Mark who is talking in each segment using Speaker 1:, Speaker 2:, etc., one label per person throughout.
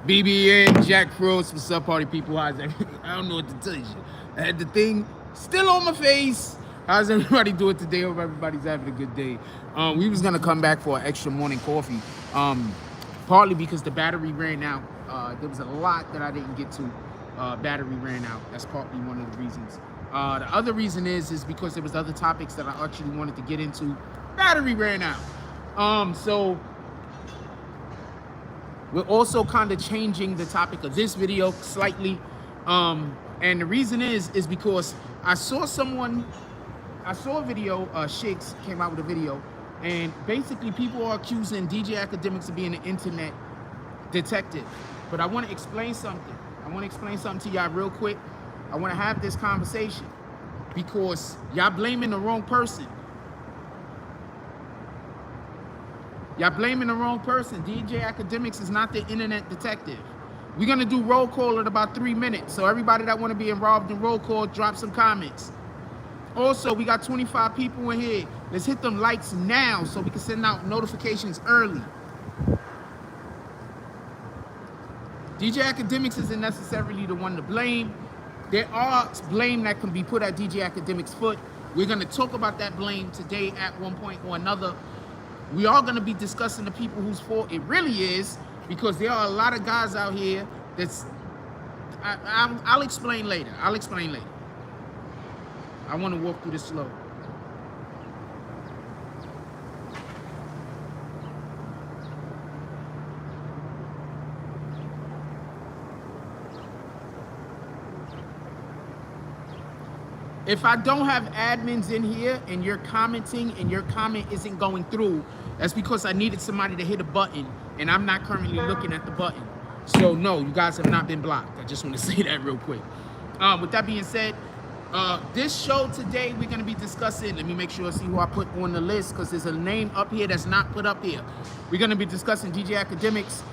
Speaker 1: BBN, Jack Frost, what's up, party people? How's everybody? I don't know what to tell you. I had the thing still on my face. How's everybody doing today? Hope everybody's having a good day. We was gonna come back for an extra morning coffee, partly because the battery ran out. There was a lot that I didn't get to. Battery ran out. That's partly one of the reasons. The other reason is because there was other topics that I actually wanted to get into. Battery ran out. So we're also kind of changing the topic of this video slightly. And the reason is because I saw a video, Shakes came out with a video, and basically people are accusing DJ Akademiks of being an internet detective. But I want to explain something. To y'all real quick. I want to have this conversation because y'all blaming the wrong person. DJ Akademiks is not the internet detective. We're going to do roll call in about 3 minutes. So everybody that want to be involved in roll call, drop some comments. Also, we got 25 people in here. Let's hit them likes now so we can send out notifications early. DJ Akademiks isn't necessarily the one to blame. There are blame that can be put at DJ Akademiks' foot. We're going to talk about that blame today at one point or another. We are going to be discussing the people whose fault it really is, because there are a lot of guys out here that's... I'll explain later. I want to walk through this slow. If I don't have admins in here and you're commenting and your comment isn't going through, that's because I needed somebody to hit a button and I'm not currently looking at the button. So no, you guys have not been blocked. I just want to say that real quick. With that being said, this show today we're going to be discussing, let me make sure I see who I put on the list because there's a name up here that's not put up here. We're going to be discussing DJ Akademiks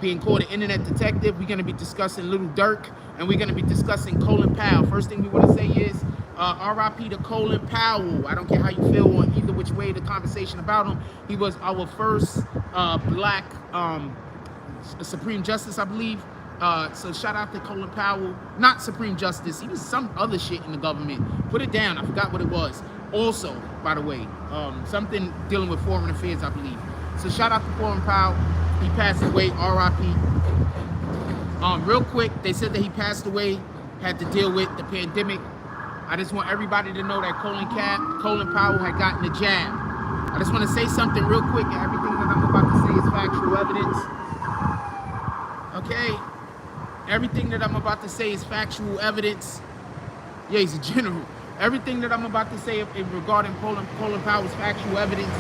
Speaker 1: being called an internet detective. We're going to be discussing Little Durk, and we're going to be discussing Colin Powell. First thing we want to say is RIP to Colin Powell. I don't care how you feel on either which way the conversation about him. He was our first black Supreme Justice, I believe. So shout out to Colin Powell. Not Supreme Justice. He was some other shit in the government. Put it down. I forgot what it was. Also, by the way, something dealing with foreign affairs, I believe. So shout out to Colin Powell. He passed away. RIP. Real quick, they said that he passed away, had to deal with the pandemic. I just want everybody to know that Colin Powell had gotten the jab. I just want to say something real quick, and everything that I'm about to say is factual evidence. Okay? Everything that I'm about to say is factual evidence. Yeah, he's a general. Everything that I'm about to say regarding Colin Powell is factual evidence.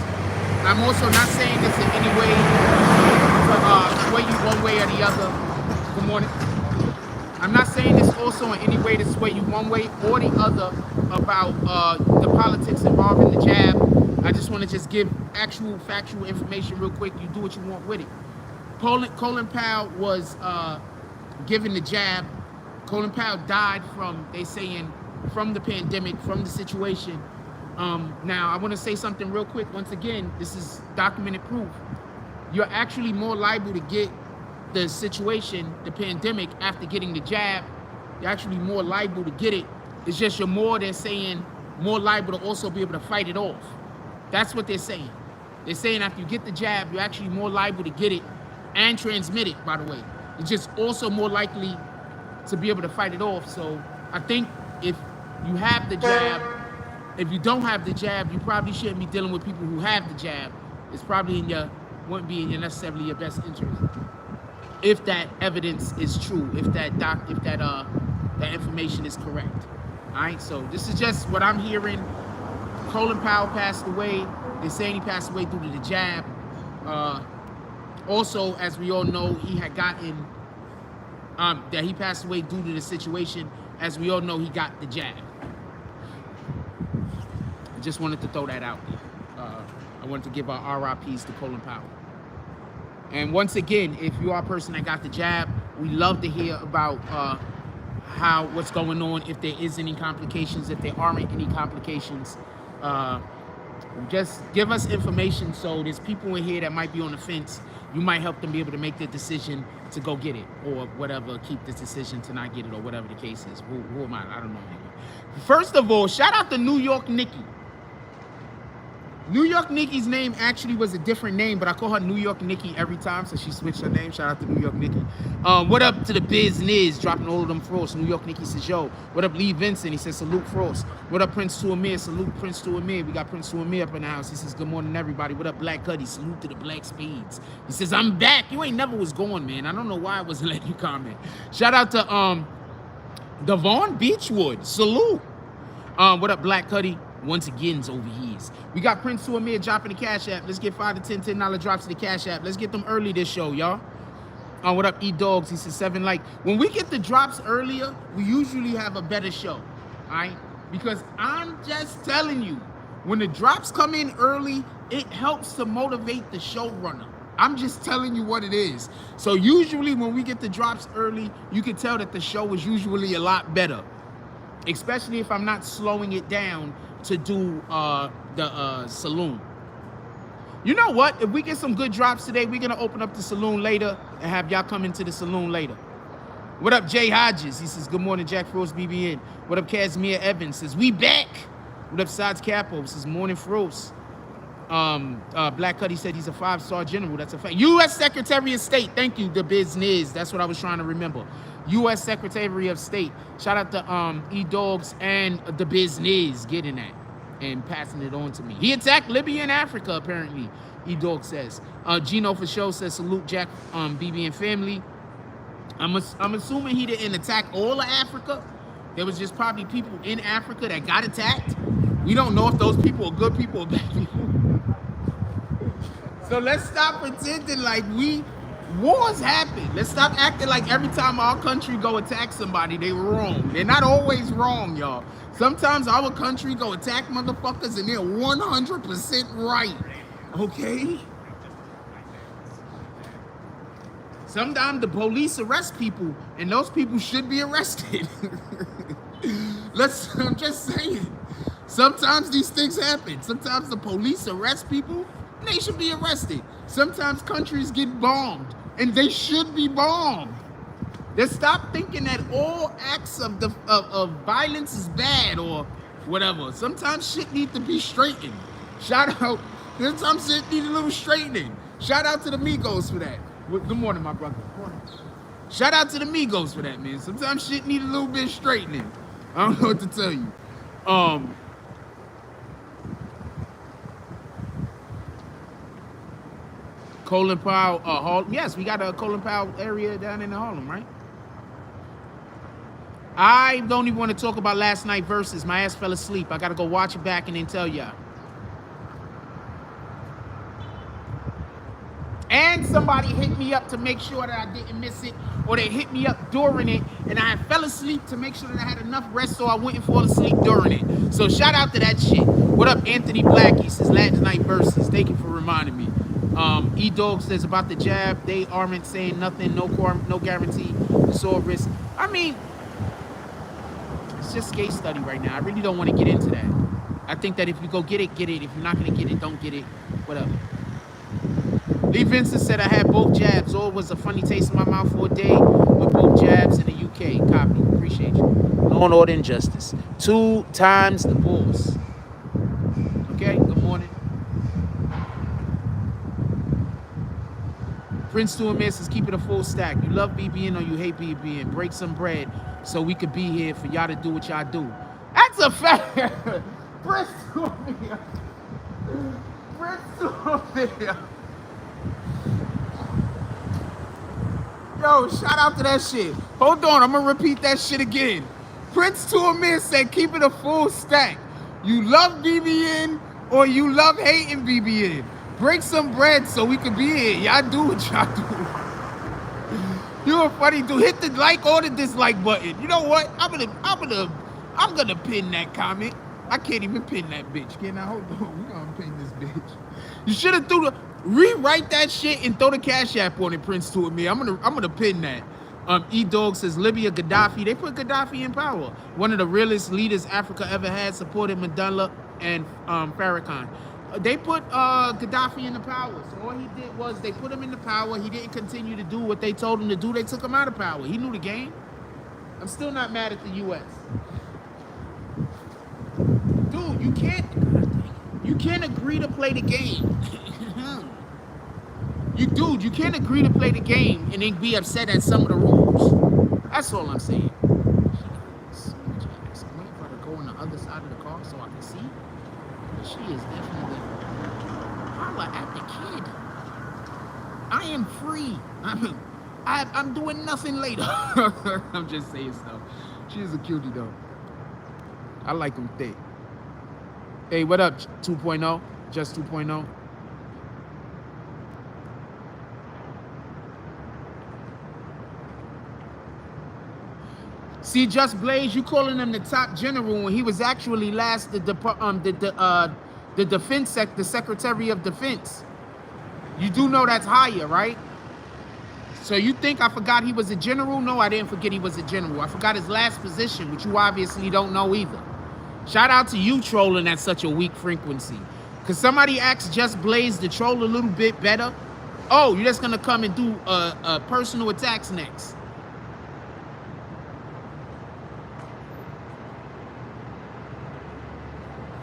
Speaker 1: I'm also not saying this in any way to sway you one way or the other. Good morning. I'm not saying this also in any way to sway you one way or the other about the politics involving the jab. I just want to just give actual factual information real quick. You do what you want with it. Colin Powell was given the jab. Colin Powell died from, they saying, from the pandemic, from the situation. Now, I want to say something real quick. Once again, this is documented proof. You're actually more liable to get the situation, the pandemic, after getting the jab. You're actually more liable to get it. It's just you're more, they're saying, more liable to also be able to fight it off. That's what they're saying. They're saying after you get the jab, you're actually more liable to get it and transmit it, by the way. It's just also more likely to be able to fight it off. So I think if you have the jab, if you don't have the jab, you probably shouldn't be dealing with people who have the jab. It's probably wouldn't be in your necessarily your best interest. If that evidence is true, if that information is correct. All right, so this is just what I'm hearing. Colin Powell passed away. They're saying he passed away due to the jab. Also, as we all know, he had gotten, that he passed away due to the situation. As we all know, he got the jab. I just wanted to throw that out there. I wanted to give our RIPs to Colin Powell. And once again, if you are a person that got the jab, we love to hear about what's going on, if there is any complications, if there aren't any complications. Just give us information. So there's people in here that might be on the fence you might help them be able to make the decision to go get it, or whatever, keep this decision to not get it, or whatever the case is. Who am I don't know. First of all, shout out to New York Nikki. New York Nikki's name actually was a different name, but I call her New York Nikki every time, so she switched her name. Shout out to New York Nikki. What up to the BBNNETWORK, dropping all of them Frost. New York Nikki says, yo. What up, Lee Vincent? He says, salute Frost. What up, Prince to Amir? Salute Prince to Amir. We got Prince to Amir up in the house. He says, good morning, everybody. What up, Black Cuddy? Salute to the Black Spades. He says, I'm back. You ain't never was gone, man. I don't know why I wasn't letting you comment. Shout out to Devon Beachwood. Salute. What up, Black Cuddy? Once again's over here. We got Prince to Amir dropping the Cash App. Let's get 5 to 10 $10 drops to the Cash App. Let's get them early this show, y'all. What up, E-Dogs? He says 7 like. When we get the drops earlier, we usually have a better show, all right? Because I'm just telling you, when the drops come in early, it helps to motivate the showrunner. I'm just telling you what it is. So usually when we get the drops early, you can tell that the show is usually a lot better, especially if I'm not slowing it down to do the saloon. You know what? If we get some good drops today, we're gonna open up the saloon later and have y'all come into the saloon later. What up, Jay Hodges? He says, good morning, Jack Frost BBN. What up, Casimir Evans? Says, we back. What up, Sides Capo? Says, morning, Frost. Black Cuddy said he's a 5-star general. That's a fact. U.S. Secretary of State. Thank you, the business. That's what I was trying to remember. U.S. Secretary of State. Shout out to E-Dogs and the business getting that and passing it on to me. He attacked Libya and Africa, apparently, E-Dog says. Gino for show says, salute Jack BBN family. I'm assuming he didn't attack all of Africa. There was just probably people in Africa that got attacked. We don't know if those people are good people or bad people. So let's stop pretending like wars happen. Let's stop acting like every time our country go attack somebody, they wrong. They're not always wrong, y'all. Sometimes our country go attack motherfuckers and they're 100% right, okay? Sometimes the police arrest people and those people should be arrested. I'm just saying. Sometimes these things happen. Sometimes the police arrest people and they should be arrested. Sometimes countries get bombed and they should be bombed. Let's stop thinking that all acts of violence is bad or whatever. Sometimes shit needs to be straightened. Shout out. Sometimes shit needs a little straightening. Shout out to the Migos for that. Good morning, my brother. Good morning. Shout out to the Migos for that, man. Sometimes shit needs a little bit straightening. I don't know what to tell you. Colin Powell, Harlem. Yes, we got a Colin Powell area down in the Harlem, right? I don't even want to talk about last night versus. My ass fell asleep. I got to go watch it back and then tell y'all. And somebody hit me up to make sure that I didn't miss it, or they hit me up during it, and I fell asleep to make sure that I had enough rest so I wouldn't fall asleep during it. So shout out to that shit. What up, Anthony Black? He says last night versus. Thank you for reminding me. E-Dog says about the jab, they aren't saying nothing, no guarantee, it's all risk. I mean, it's just case study right now. I really don't want to get into that. I think that if you go get it, get it. If you're not going to get it, don't get it. Whatever. Lee Vincent said I had both jabs. All was a funny taste in my mouth for a day with both jabs in the UK. Copy. Appreciate you. Law and Order and Justice. 2 times the boss. Okay, good morning. Prince to Amir says, keep it a full stack. You love BBN or you hate BBN. Break some bread so we could be here for y'all to do what y'all do. That's a fact. Prince to Amir. Prince to Amir. Yo, shout out to that shit. Hold on, I'm gonna repeat that shit again. Prince to Amir said, keep it a full stack. You love BBN or you love hating BBN. Break some bread so we can be here. Y'all do what y'all do. You a funny dude. Hit the like or the dislike button. You know what? I'm gonna pin that comment. I can't even pin that bitch. Can I? Hold on. We're gonna pin this bitch. You should have rewrite that shit and throw the Cash App on it, Prince to me. I'm gonna pin that. E-Dog says Libya, Gaddafi. They put Gaddafi in power. One of the realest leaders Africa ever had, supported Mandela and Farrakhan. They put Gaddafi in the power. So all he did was they put him in the power. He didn't continue to do what they told him to do. They took him out of power. He knew the game. I'm still not mad at the U.S. Dude, you can't agree to play the game. You can't agree to play the game and then be upset at some of the rules. That's all I'm saying. I'm waiting for her to go on the other side of the car so I can see. But she is definitely holla at the kid. I am free. I'm doing nothing later. I'm just saying stuff. She's a cutie though. I like them thick. Hey, what up, 2.0? Just 2.0. See, Just Blaze, you calling him the top general when he was actually last the defense the Secretary of Defense. You do know that's higher, right? So you think I forgot he was a general? No, I didn't forget he was a general. I forgot his last position, which you obviously don't know either. Shout out to you trolling at such a weak frequency. Because somebody asked Just Blaze to troll a little bit better. Oh, you're just going to come and do personal attacks next.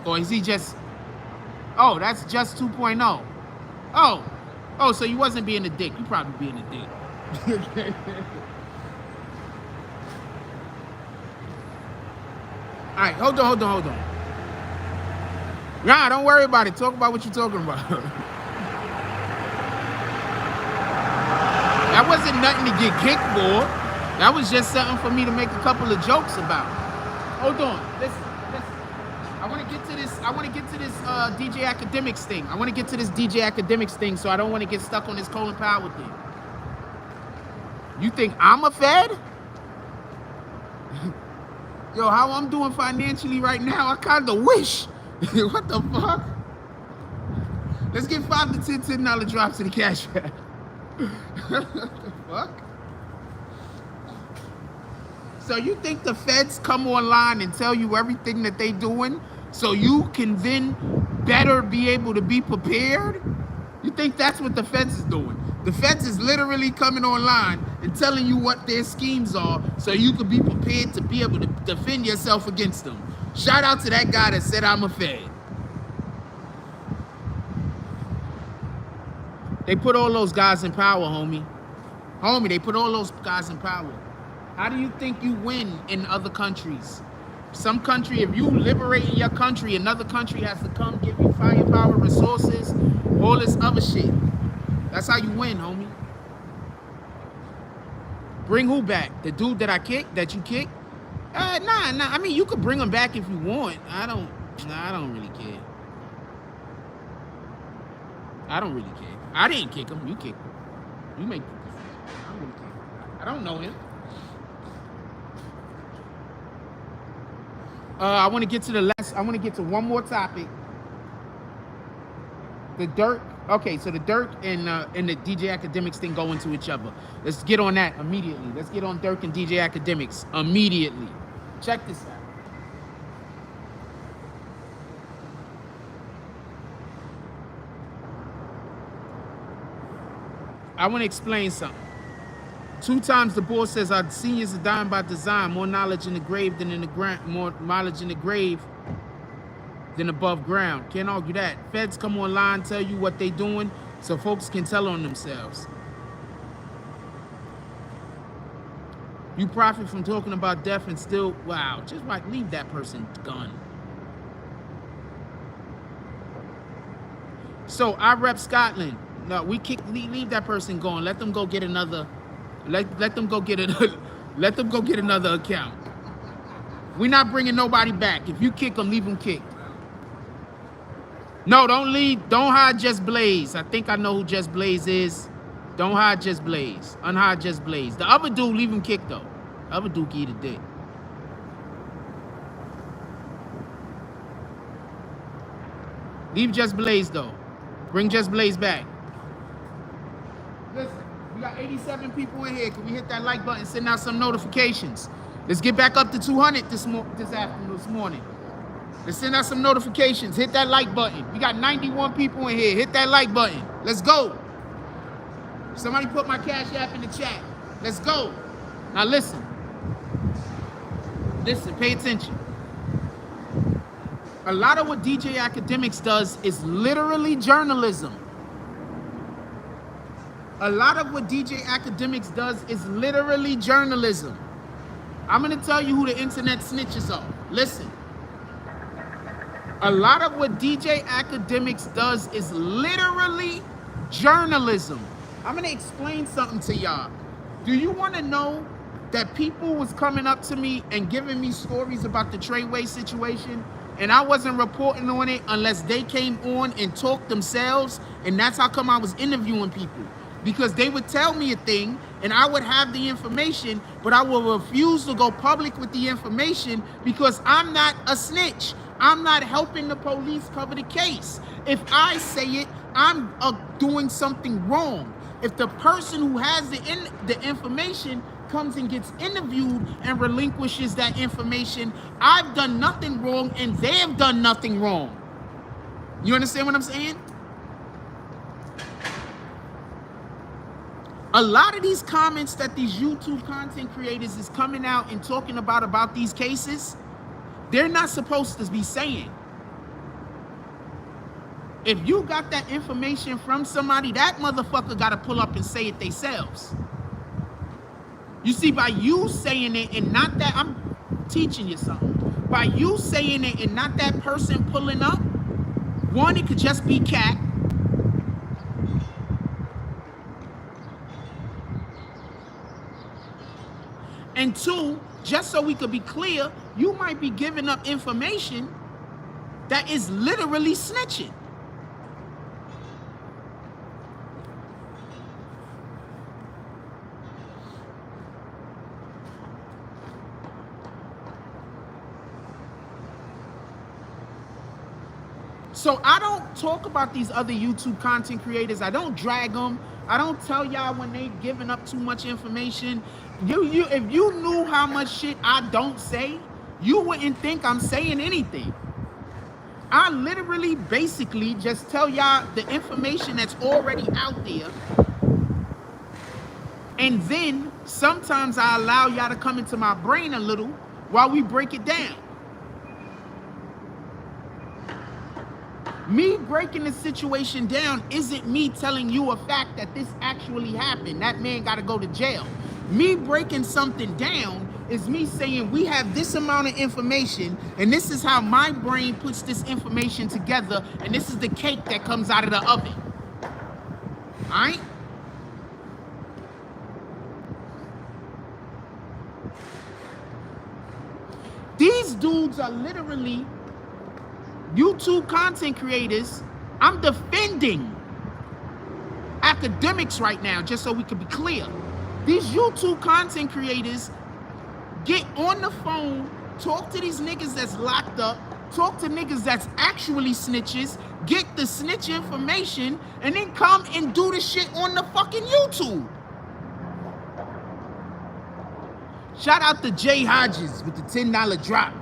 Speaker 1: Or is he just... Oh, that's Just 2.0. Oh, so you wasn't being a dick. You probably being a dick. All right, hold on. Nah, don't worry about it. Talk about what you're talking about. That wasn't nothing to get kicked for. That was just something for me to make a couple of jokes about. Hold on. Listen. I want to get to this DJ Akademiks thing. I want to get to this DJ Akademiks thing, so I don't want to get stuck on this Colin Powell thing. You think I'm a Fed? Yo, how I'm doing financially right now, I kind of wish. What the fuck? Let's get 5 to 10 $10 drops in the cash app. What the fuck? So you think the feds come online and tell you everything that they doing so you can then better be able to be prepared? You think that's what the feds is doing? The feds is literally coming online and telling you what their schemes are so you can be prepared to be able to defend yourself against them. Shout out to that guy that said I'm a Fed. They put all those guys in power, homie. Homie, they put all those guys in power. How do you think you win in other countries? Some country, if you liberate your country, another country has to come give you firepower, resources, all this other shit. That's how you win, homie. Bring who back? The dude that I kicked, that you kicked? Nah. I mean, you could bring him back if you want. I don't really care. I don't really care. I didn't kick him. You kicked him. You make the decision. I don't really care. I don't know him. I want to get to the last. I want to get to one more topic. The Durk. Okay, so the Durk and the DJ Akademiks thing go into each other. Let's get on that immediately. Let's get on Durk and DJ Akademiks immediately. Check this out. I want to explain something. 2 times the board says our seniors are dying by design. More knowledge in the grave than in the ground. More knowledge in the grave than above ground. Can't argue that. Feds come online, tell you what they doing, so folks can tell on themselves. You profit from talking about death and still, wow, just like leave that person gone. So I rep Scotland. No, leave that person going. Let them go get another. Let them go get it. Let them go get another account. We're not bringing nobody back. If you kick them, leave them kicked. No, don't leave. Don't hide Just Blaze. I think I know who Just Blaze is. Don't hide Just Blaze. Unhide Just Blaze. The other dude, leave him kicked though. The other dude can eat a dick. Leave Just Blaze though. Bring Just Blaze back. Listen, we got 87 people in here. Can we hit that like button, send out some notifications? Let's get back up to 200 this morning. Let's send out some notifications. Hit that like button. We got 91 people in here. Hit that like button. Let's go. Somebody put my Cash App in the chat. Let's go. Now listen. Listen, pay attention. A lot of what DJ Akademiks does is literally journalism. A lot of what DJ Akademiks does is literally journalism. I'm going to tell you who the internet snitches are. Listen. A lot of what DJ Akademiks does is literally journalism. I'm going to explain something to y'all. Do you want to know that people was coming up to me and giving me stories about the Treyway situation, and I wasn't reporting on it unless they came on and talked themselves? And that's how come I was interviewing people. Because they would tell me a thing and I would have the information, but I will refuse to go public with the information because I'm not a snitch. I'm not helping the police cover the case. If I say it, I'm doing something wrong. If the person who has the information comes and gets interviewed and relinquishes that information, I've done nothing wrong and they have done nothing wrong. You understand what I'm saying? A lot of these comments that these YouTube content creators is coming out and talking about these cases, they're not supposed to be saying. If you got that information from somebody, that motherfucker got to pull up and say it themselves. You see, by you saying it and not that, I'm teaching you something. By you saying it and not that person pulling up, one, it could just be cat. And two, just so we could be clear, you might be giving up information that is literally snitching. So I don't talk about these other YouTube content creators. I don't drag them. I don't tell y'all when they giving up too much information. If you knew how much shit I don't say, you wouldn't think I'm saying anything. I literally basically just tell y'all the information that's already out there. And then sometimes I allow y'all to come into my brain a little while we break it down. Me breaking the situation down isn't me telling you a fact that this actually happened. That man got to go to jail. Me breaking something down is me saying we have this amount of information and this is how my brain puts this information together and this is the cake that comes out of the oven. All right? These dudes are literally YouTube content creators. I'm defending Akademiks right now, just so we can be clear. These YouTube content creators get on the phone, talk to these niggas that's locked up, talk to niggas that's actually snitches, get the snitch information, and then come and do the shit on the fucking YouTube. Shout out to Jay Hodges with the $10 drop.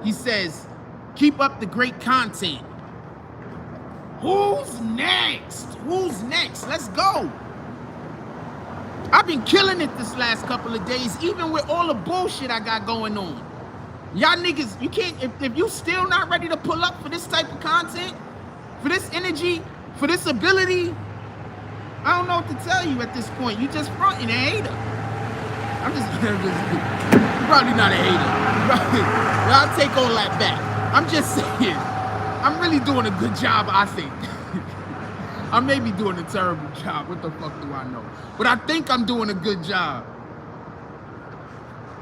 Speaker 1: He says, keep up the great content. Who's next? Who's next? Let's go. I've been killing it this last couple of days, even with all the bullshit I got going on. Y'all niggas, you can't, if you still not ready to pull up for this type of content, for this energy, for this ability, I don't know what to tell you at this point. You just fronting a hater. I'm just you're probably not a hater. I'll take all that back. I'm just saying, I'm really doing a good job, I think. I may be doing a terrible job. What the fuck do I know? But I think I'm doing a good job.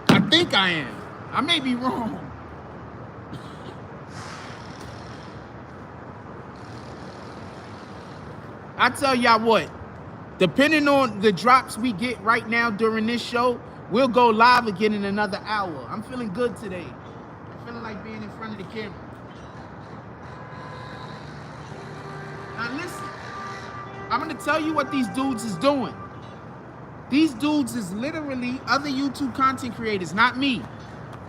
Speaker 1: I think I am. I may be wrong. I tell y'all what, depending on the drops we get right now during this show, we'll go live again in another hour. I'm feeling good today. I'm feeling like being in front of the camera. Now listen, I'm gonna tell you what these dudes is doing. These dudes is literally other YouTube content creators, not me.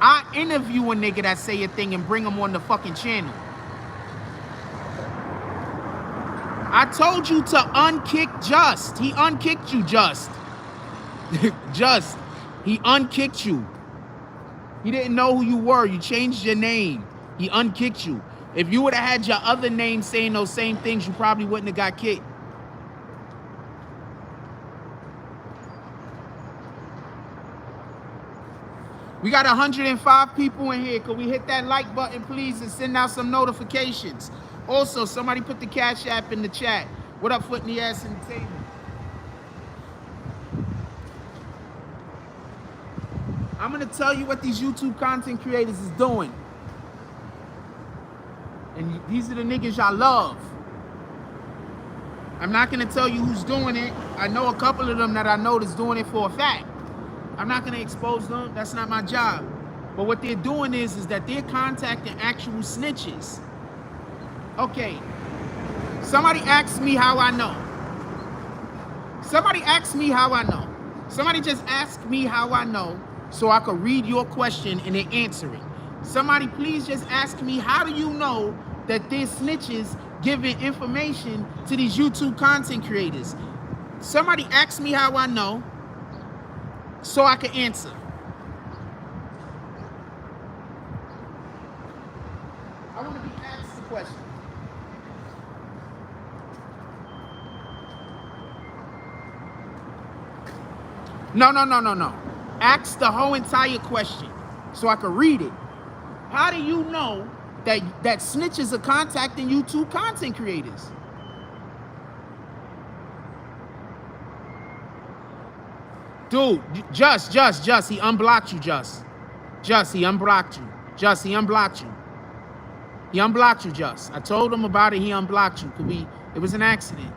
Speaker 1: I interview a nigga that say a thing and bring him on the fucking channel. I told you to unkick Just. He unkicked you, Just. Just. He unkicked you. He didn't know who you were. You changed your name. He unkicked you. If you would have had your other name saying those same things, you probably wouldn't have got kicked. We got 105 people in here. Could we hit that like button, please, and send out some notifications? Also, somebody put the Cash App in the chat. What up, foot in the ass in the table? I'm going to tell you what these YouTube content creators is doing. And these are the niggas y'all love. I'm not going to tell you who's doing it. I know a couple of them that I know that's doing it for a fact. I'm not going to expose them. That's not my job. But what they're doing is that they're contacting actual snitches. Okay. Somebody asked me how I know. Somebody asked me how I know. Somebody just asked me how I know so I could read your question and then answer it. Somebody please just ask me, how do you know that there's snitches giving information to these YouTube content creators? Somebody asked me how I know so I can answer. I want to be asked the question. No. Ask the whole entire question so I can read it. How do you know that snitches are contacting YouTube content creators? Dude, Just, he unblocked you, Just. Just, he unblocked you. Just, he unblocked you. He unblocked you, Just. I told him about it, he unblocked you. It was an accident.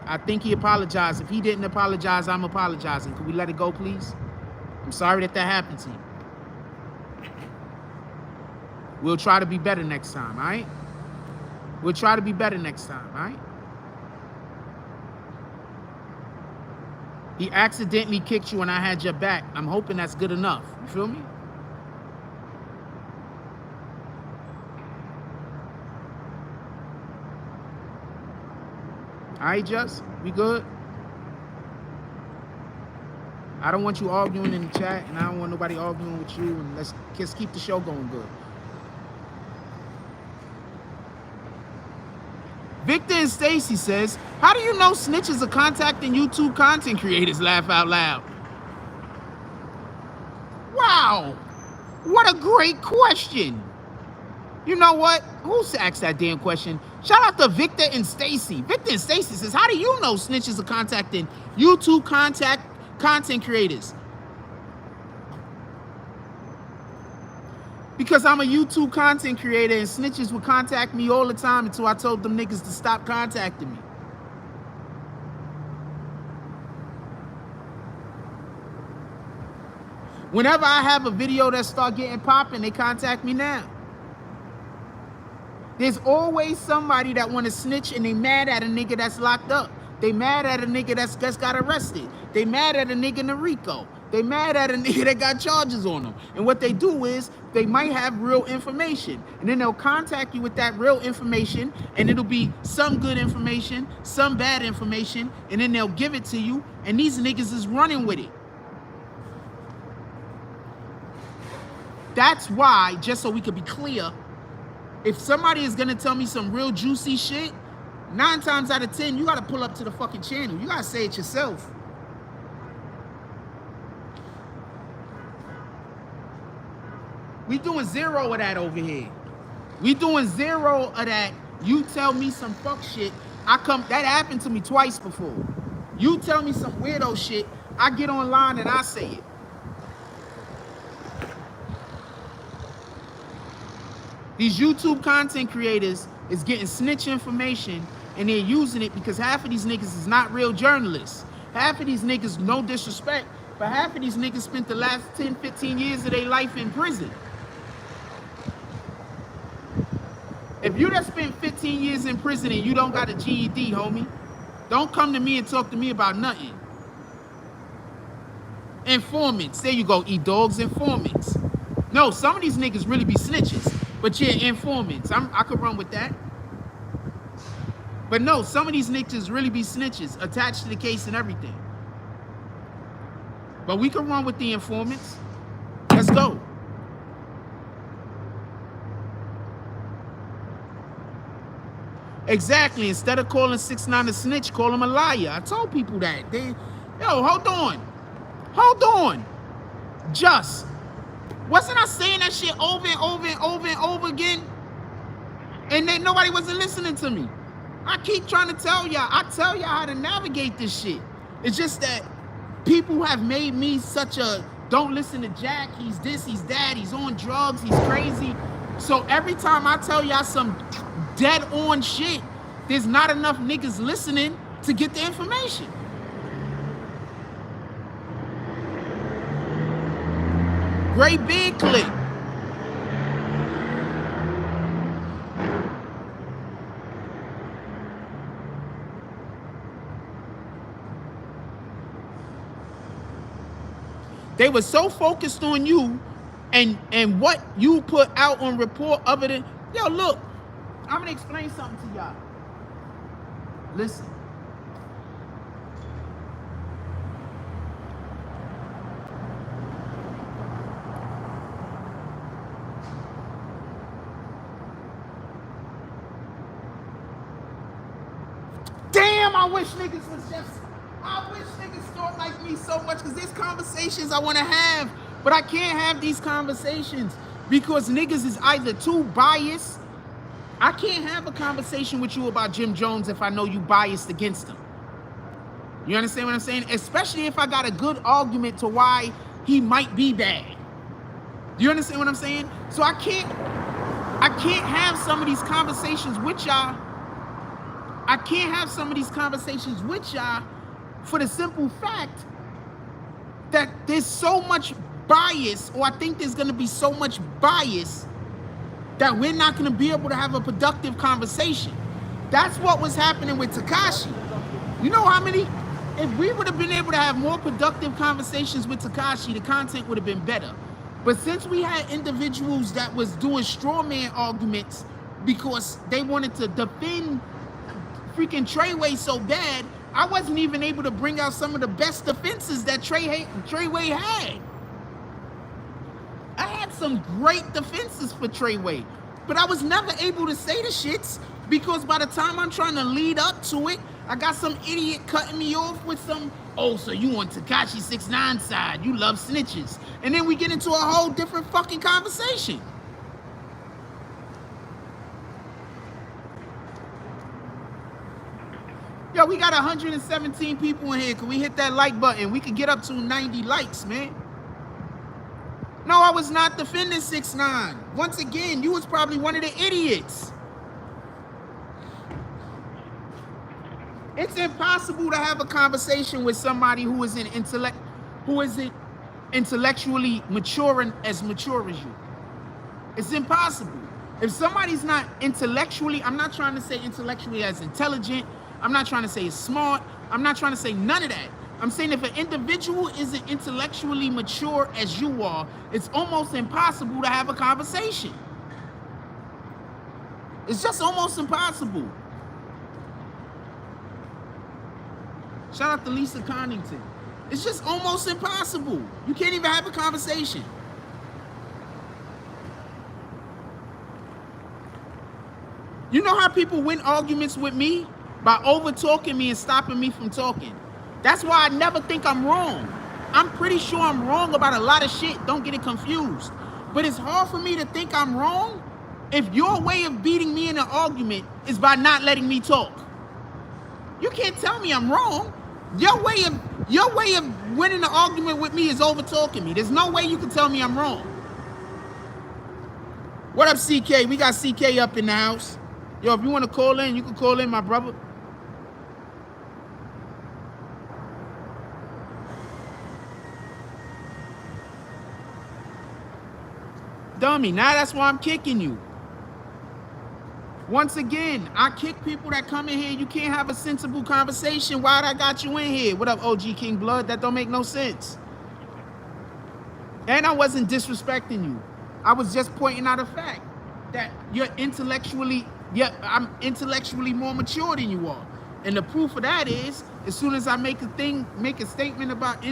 Speaker 1: I think he apologized. If he didn't apologize, I'm apologizing. Could we let it go, please? I'm sorry that happened to you. We'll try to be better next time, all right? We'll try to be better next time, all right? He accidentally kicked you when I had your back. I'm hoping that's good enough. You feel me? All right, Just? We good? I don't want you arguing in the chat, and I don't want nobody arguing with you, and let's just keep the show going good. Victor and Stacy says, how do you know snitches are contacting YouTube content creators? Laugh out loud. Wow. What a great question. You know what? Who's asked that damn question? Shout out to Victor and Stacy. Victor and Stacy says, how do you know snitches are contacting YouTube content creators? Because I'm a YouTube content creator and snitches would contact me all the time until I told them niggas to stop contacting me. Whenever I have a video that start getting popping, they contact me now. There's always somebody that want to snitch and they mad at a nigga that's locked up. They mad at a nigga that's got arrested. They mad at a nigga in the RICO. They mad at a nigga that got charges on them. And what they do is they might have real information. And then they'll contact you with that real information. And it'll be some good information, some bad information. And then they'll give it to you. And these niggas is running with it. That's why, just so we could be clear, if somebody is going to tell me some real juicy shit, 9 times out of 10, you got to pull up to the fucking channel. You got to say it yourself. We doing zero of that over here. We doing zero of that. You tell me some fuck shit. That happened to me twice before. You tell me some weirdo shit. I get online and I say it. These YouTube content creators is getting snitch information and they're using it because half of these niggas is not real journalists. Half of these niggas, no disrespect, but half of these niggas spent the last 10, 15 years of their life in prison. If you done spent 15 years in prison and you don't got a GED, homie, don't come to me and talk to me about nothing. Informants, there you go, E-Dogs, informants. No, some of these niggas really be snitches. But yeah, informants. I could run with that. But no, some of these niggas really be snitches, attached to the case and everything. But we can run with the informants. Let's go. Exactly. Instead of calling 6ix9ine a snitch, call him a liar. I told people that. Yo, hold on. Hold on. Just. Wasn't I saying that shit over and over and over and over again? And then nobody wasn't listening to me. I keep trying to tell y'all. I tell y'all how to navigate this shit. It's just that people have made me such a, don't listen to Jack. He's this, he's that. He's on drugs. He's crazy. So every time I tell y'all some dead on shit, there's not enough niggas listening to get the information. Great big clip. They were so focused on you and what you put out on report other than, yo, look, I'm gonna explain something to y'all. Listen. Damn, I wish niggas was just, I wish niggas thought like me so much, because there's conversations I want to have, but I can't have these conversations because niggas is either too biased. I can't have a conversation with you about Jim Jones if I know you biased against him. You understand what I'm saying? Especially if I got a good argument to why he might be bad. You understand what I'm saying? So I can't have some of these conversations with y'all. I can't have some of these conversations with y'all for the simple fact that there's so much bias, or I think there's gonna be so much bias that we're not gonna be able to have a productive conversation. That's what was happening with Tekashi. You know how many, if we would have been able to have more productive conversations with Tekashi, the content would have been better. But since we had individuals that was doing straw man arguments because they wanted to defend freaking Treyway so bad, I wasn't even able to bring out some of the best defenses that Treyway had. I had some great defenses for Treyway, but I was never able to say the shits because by the time I'm trying to lead up to it, I got some idiot cutting me off with some, oh, so you on Tekashi 6ix9ine side, you love snitches. And then we get into a whole different fucking conversation. Yo, we got 117 people in here. Can we hit that like button? We could get up to 90 likes, man. No, I was not defending 6ix9ine. Once again, you was probably one of the idiots. It's impossible to have a conversation with somebody who isn't intellectually mature as mature as you. It's impossible. If somebody's not intellectually, I'm not trying to say intellectually as intelligent, I'm not trying to say it's smart, I'm not trying to say none of that. I'm saying if an individual isn't intellectually mature as you are, it's almost impossible to have a conversation. It's just almost impossible. Shout out to Lisa Connington. It's just almost impossible. You can't even have a conversation. You know how people win arguments with me? By over-talking me and stopping me from talking. That's why I never think I'm wrong. I'm pretty sure I'm wrong about a lot of shit. Don't get it confused. But it's hard for me to think I'm wrong if your way of beating me in an argument is by not letting me talk. You can't tell me I'm wrong. Your way of winning the argument with me is over-talking me. There's no way you can tell me I'm wrong. What up, CK? We got CK up in the house. Yo, if you want to call in, you can call in, my brother. Dummy, now that's why I'm kicking you. Once again, I kick people that come in here. You can't have a sensible conversation. Why'd I got you in here? What up, OG King Blood? That don't make no sense. And I wasn't disrespecting you. I was just pointing out a fact that I'm intellectually more mature than you are. And the proof of that is, as soon as I make a statement about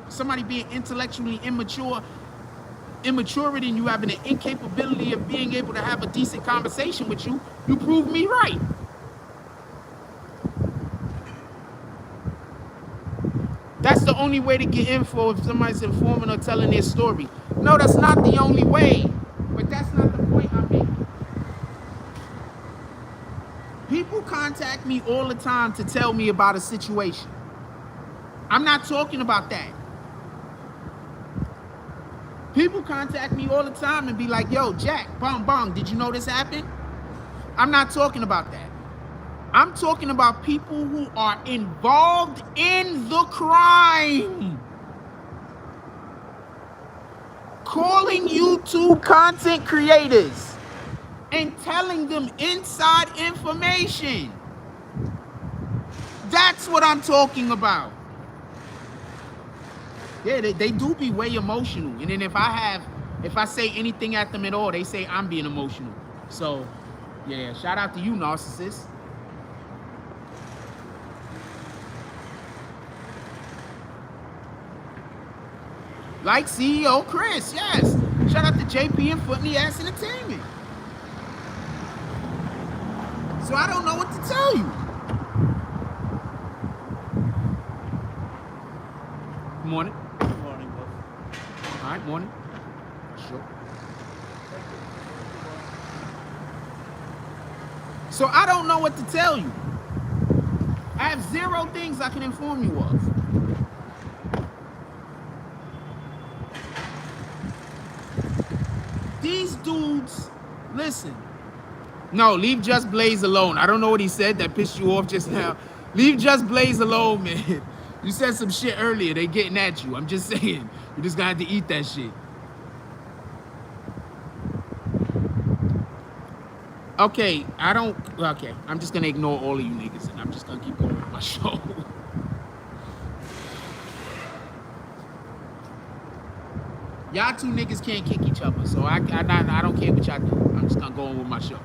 Speaker 1: somebody being intellectually immature than you, having an incapability of being able to have a decent conversation with you, you prove me right. That's the only way to get info if somebody's informing or telling their story. No, that's not the only way. But that's not the point I'm making. People contact me all the time to tell me about a situation. I'm not talking about that. People contact me all the time and be like, yo, Jack, bong, bong, did you know this happened? I'm not talking about that. I'm talking about people who are involved in the crime. Calling YouTube content creators and telling them inside information. That's what I'm talking about. Yeah, they do be way emotional. And then if I say anything at them at all, they say I'm being emotional. So, yeah, shout out to you, narcissists. Like CEO Chris, yes. Shout out to JP and Foot in the Ass Entertainment. So I don't know what to tell you. Good morning.
Speaker 2: Good morning, boss.
Speaker 1: All right, morning. Sure. So I don't know what to tell you. I have 0 things I can inform you of. These dudes, listen. No, leave Just Blaze alone. I don't know what he said that pissed you off just now. Leave Just Blaze alone, man. You said some shit earlier. They getting at you. I'm just saying. You just got to eat that shit. Okay, okay. I'm just going to ignore all of you niggas and I'm just going to keep going with my show. Y'all two niggas can't kick each other, so I don't care what y'all do. I'm just gonna go on with my show.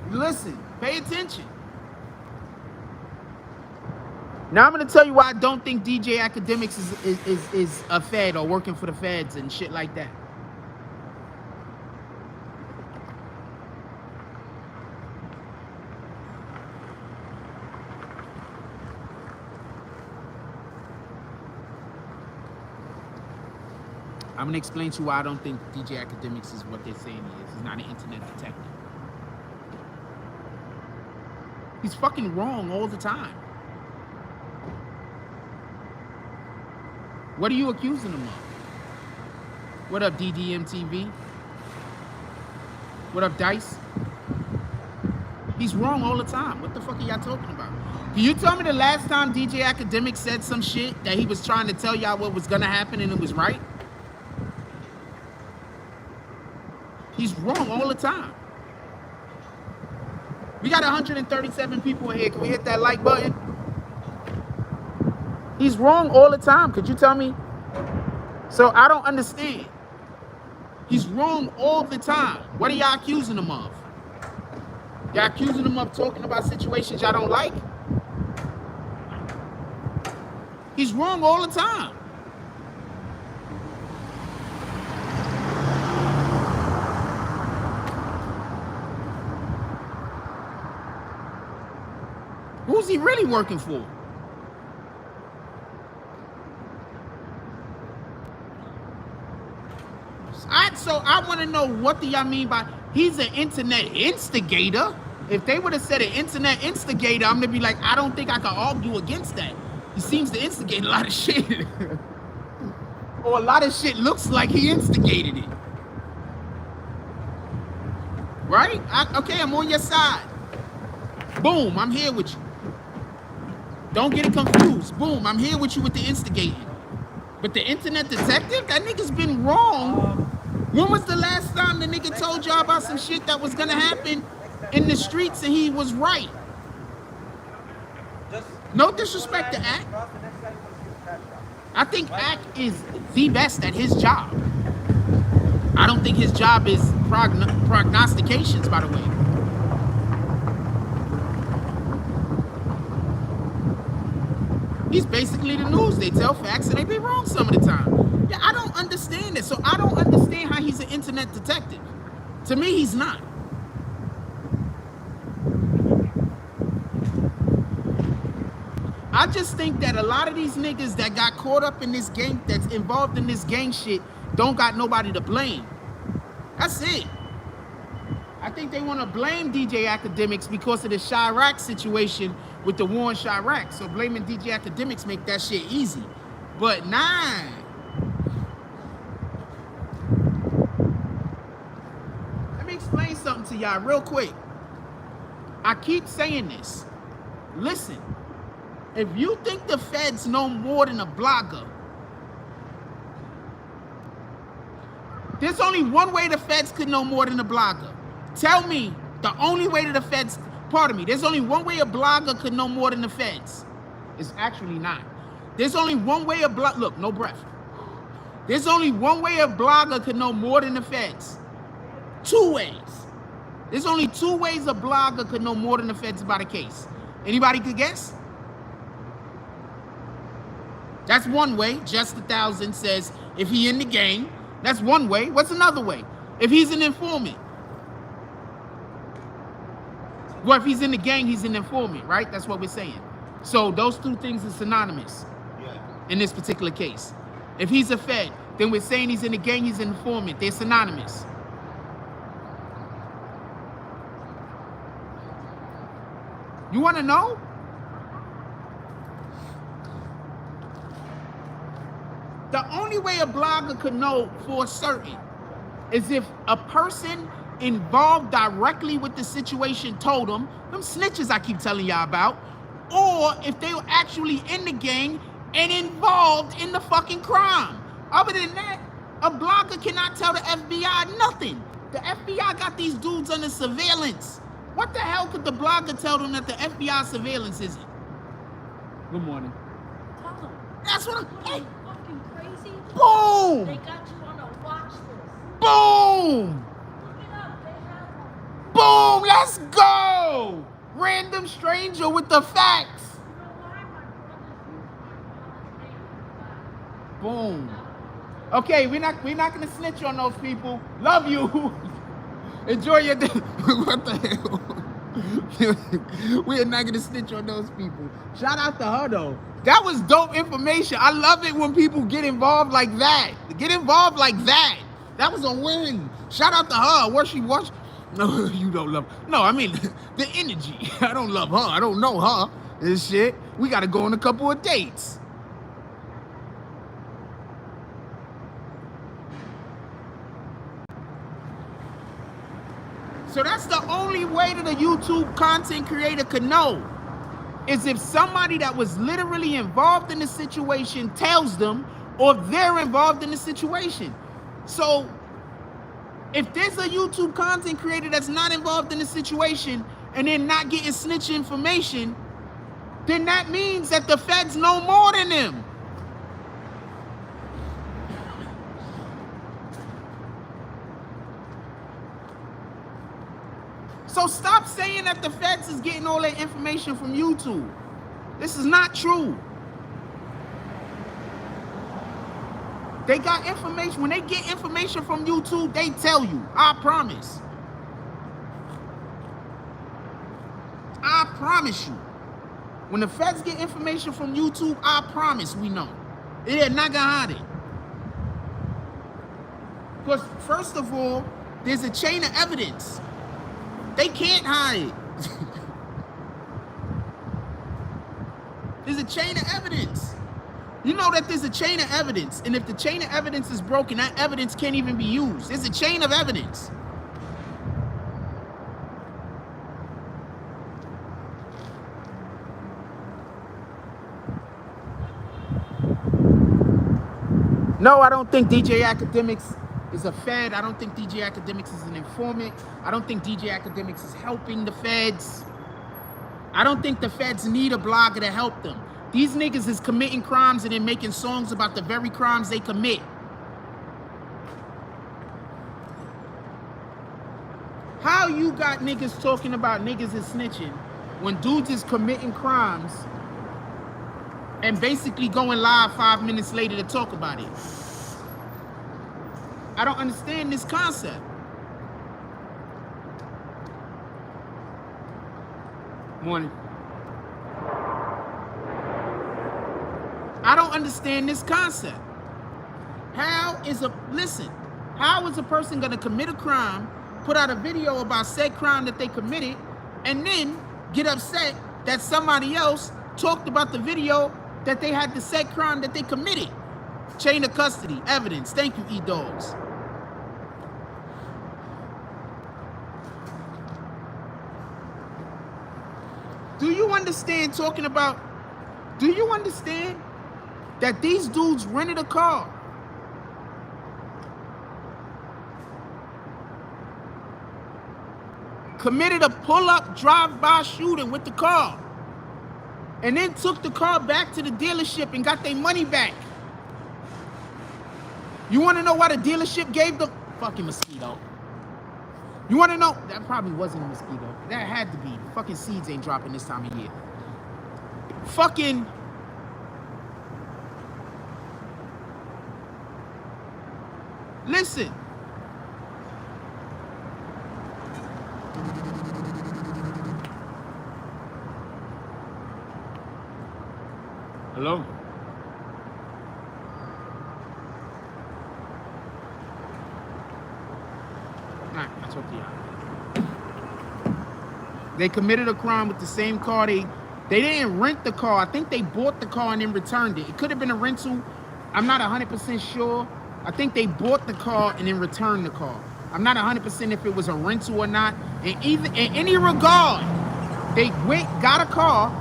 Speaker 1: Listen, pay attention. Now I'm gonna tell you why I don't think DJ Akademiks is a Fed or working for the Feds and shit like that. I'm gonna explain to you why I don't think DJ Akademiks is what they're saying he is. He's not an internet detective. He's fucking wrong all the time. What are you accusing him of? What up, DDMTV? What up, Dice? He's wrong all the time. What the fuck are y'all talking about? Can you tell me the last time DJ Akademiks said some shit that he was trying to tell y'all what was gonna happen and it was right? He's wrong all the time. We got 137 people in here. Can we hit that like button? He's wrong all the time. Could you tell me? So I don't understand. He's wrong all the time. What are y'all accusing him of? Y'all accusing him of talking about situations y'all don't like? He's wrong all the time. Who's he really working for? So I want to know, what do y'all mean by he's an internet instigator? If they would have said an internet instigator, I'm gonna be like, I don't think I can argue against that. He seems to instigate a lot of shit. Or a lot of shit looks like he instigated it. Right? Okay, I'm on your side. Boom, I'm here with you. Don't get it confused. Boom, I'm here with you with the instigating. But the internet detective, that nigga's been wrong. When was the last time the nigga told y'all about some shit that was gonna happen in the streets and he was right? No disrespect to Ak. I think Ak is the best at his job. I don't think his job is prognostications, by the way. He's basically the news. They tell facts and they be wrong some of the time. Yeah, I don't understand it. So I don't understand how he's an internet detective. To me, he's not. I just think that a lot of these niggas that got caught up in this gang, that's involved in this gang shit, don't got nobody to blame. That's it. I think they want to blame DJ Akademiks because of the Chirac situation with the war in Chirac. So blaming DJ Akademiks make that shit easy. But nah. Let me explain something to y'all real quick. I keep saying this. Listen, if you think the feds know more than a blogger, there's only one way the feds could know more than a blogger. Tell me the only way that the feds, pardon me, there's only one way a blogger could know more than the feds. It's actually not. There's only one way a blog, look, no breath. There's only one way a blogger could know more than the feds. Two ways. There's only two ways a blogger could know more than the feds about a case. Anybody could guess? That's one way. Just 1,000 says if he in the gang, that's one way. What's another way? If he's an informant. Well, if he's in the gang, he's an informant, right? That's what we're saying. So those two things are synonymous in this particular case. If he's a fed, then we're saying he's in the gang, he's an informant. They're synonymous. You want to know? The only way a blogger could know for certain is if a person involved directly with the situation told them snitches I keep telling y'all about, or if they were actually in the gang and involved in the fucking crime. Other than that, a blogger cannot tell the FBI nothing. The FBI got these dudes under surveillance. What the hell could the blogger tell them that the FBI surveillance isn't? Good morning.
Speaker 2: Tell them.
Speaker 1: That's what I'm... Hey.
Speaker 2: Fucking crazy.
Speaker 1: Boom!
Speaker 2: They got you on a watch list.
Speaker 1: Boom!
Speaker 2: Look it up. They have one.
Speaker 1: Boom! Let's go! Random stranger with the facts.
Speaker 2: You know why? My brother's name.
Speaker 1: Boom. Okay, we're not gonna snitch on those people. Love you. Enjoy your day. What the hell? We are not gonna snitch on those people. Shout out to her though. That was dope information. I love it when people get involved like that. Get involved like that. That was a win. Shout out to her. Where she was. No, you don't love her. No, I mean the energy. I don't love her. I don't know her. This shit. We gotta go on a couple of dates. So that's the only way that a YouTube content creator could know, is if somebody that was literally involved in the situation tells them, or if they're involved in the situation. So if there's a YouTube content creator that's not involved in the situation and they're not getting snitch information, then that means that the feds know more than them. So stop saying that the feds is getting all their information from YouTube. This is not true. They got information. When they get information from YouTube, they tell you. I promise. I promise you. When the feds get information from YouTube, I promise we know. They're not gonna hide it. Because first of all, there's a chain of evidence. They can't hide it. There's a chain of evidence. You know that there's a chain of evidence, and if the chain of evidence is broken, that evidence can't even be used. There's a chain of evidence. No, I don't think DJ Akademiks is a fed. I don't think DJ Akademiks is an informant. I don't think DJ Akademiks is helping the feds. I don't think the feds need a blogger to help them. These niggas is committing crimes and then making songs about the very crimes they commit. How you got niggas talking about niggas is snitching when dudes is committing crimes and basically going live 5 minutes later to talk about it? I don't understand this concept. Morning. I don't understand this concept. How is a person gonna commit a crime, put out a video about said crime that they committed, and then get upset that somebody else talked about the video that they had the said crime that they committed? Chain of custody, evidence. Thank you, E-Dogs. Do you understand that these dudes rented a car? Committed a pull-up drive-by shooting with the car, and then took the car back to the dealership and got their money back. You want to know why the dealership gave them fucking mosquito? You want to know? That probably wasn't a mosquito. That had to be. The fucking seeds ain't dropping this time of year. Fucking. Listen. Hello? Nah, I talk to y'all. They committed a crime with the same car. They didn't rent the car. I think they bought the car and then returned it. It could have been a rental. I'm not 100% sure. I think they bought the car and then returned the car. I'm not 100% if it was a rental or not. In any regard, they got a car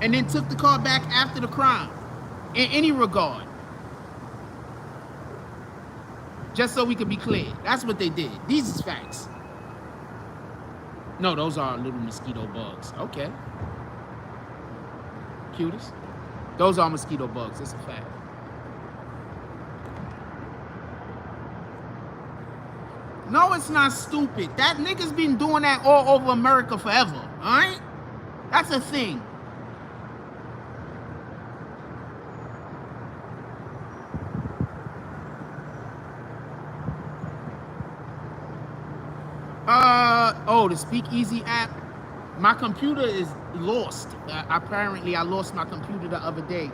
Speaker 1: and then took the car back after the crime. In any regard. Just so we could be clear. That's what they did. These is facts. No, those are little mosquito bugs. Okay. Cutest. Those are mosquito bugs. That's a fact. No, it's not stupid. That nigga's been doing that all over America forever. Alright? That's a thing. Oh, the Speakeasy app. My computer is lost. Apparently, I lost my computer the other day.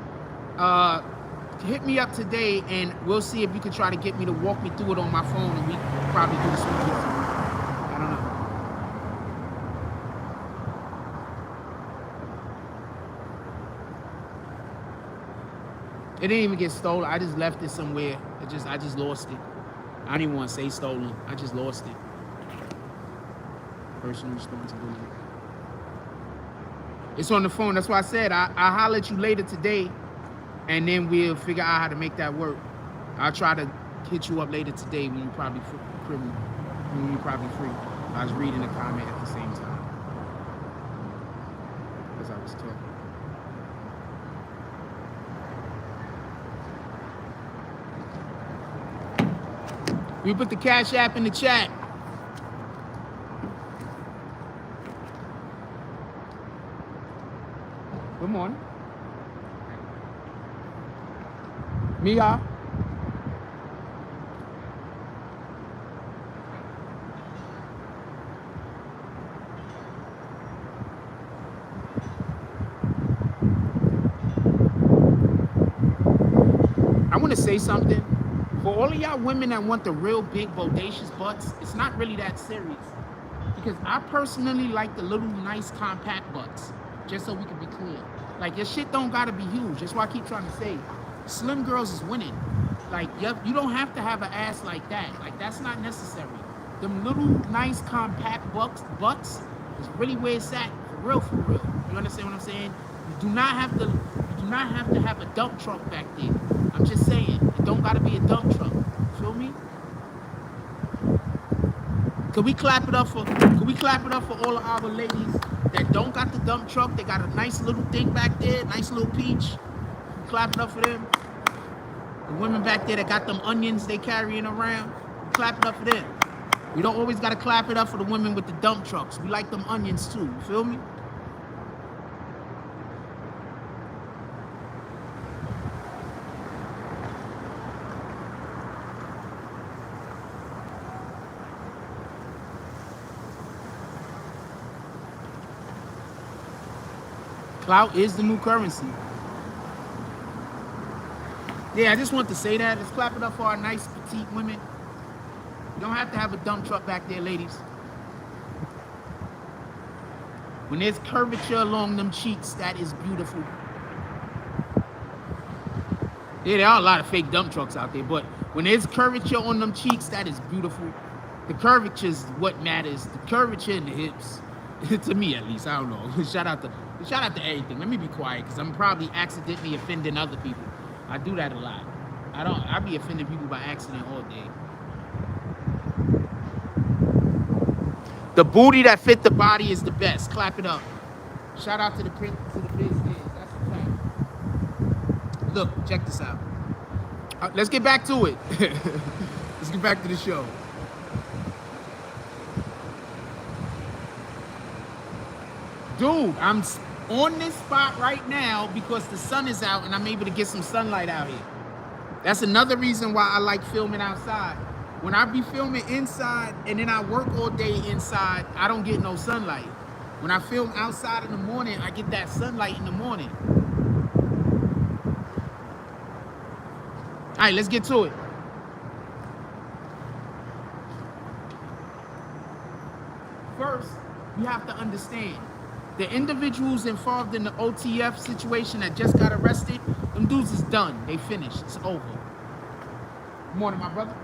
Speaker 1: Hit me up today, and we'll see if you can try to get me to walk me through it on my phone, and we can probably do the Speakeasy. I don't know. It didn't even get stolen. I just left it somewhere. I just lost it. I didn't even want to say stolen. I just lost it. Personal responsibility. It's on the phone. That's why I said I'll holler at you later today, and then we'll figure out how to make that work. I'll try to hit you up later today when you're probably free. I was reading a comment at the same time as I was talking. We put the Cash App in the chat. Good morning. Mia. I want to say something. For all of y'all women that want the real big bodacious butts, it's not really that serious. Because I personally like the little nice compact butts. Just so we can be clear. Like, your shit don't gotta be huge. That's why I keep trying to say, slim girls is winning. Like, you don't have to have an ass like that. Like, that's not necessary. Them little nice compact butts is really where it's at. For real, for real. You understand what I'm saying? You do not have to have a dump truck back there. I'm just saying, it don't gotta be a dump truck. Feel me? Could we clap it up for all of our ladies that don't got the dump truck? They got a nice little thing back there, nice little peach. Clap it up for them. The women back there that got them onions they carrying around. Clap it up for them. We don't always got to clap it up for the women with the dump trucks. We like them onions too, you feel me? Clout is the new currency. Yeah, I just want to say that. Let's clap it up for our nice petite women. You don't have to have a dump truck back there, ladies. When there's curvature along them cheeks, that is beautiful. Yeah, there are a lot of fake dump trucks out there, but when there's curvature on them cheeks, that is beautiful. The curvature is what matters. The curvature in the hips. To me, at least. I don't know. Shout out to everything. Let me be quiet, because I'm probably accidentally offending other people. I do that a lot. I be offending people by accident all day. The booty that fit the body is the best. Clap it up. Shout out to the business. That's a fact. Look, check this out. Let's get back to it. Let's get back to the show. Dude, I'm on this spot right now because the sun is out and I'm able to get some sunlight out here. That's another reason why I like filming outside. When I be filming inside and then I work all day inside, I don't get no sunlight. When I film outside in the morning, I get that sunlight in the morning. All right, let's get to it. First, you have to understand, the individuals involved in the OTF situation that just got arrested, them dudes is done. They finished. It's over. Good morning, my brother.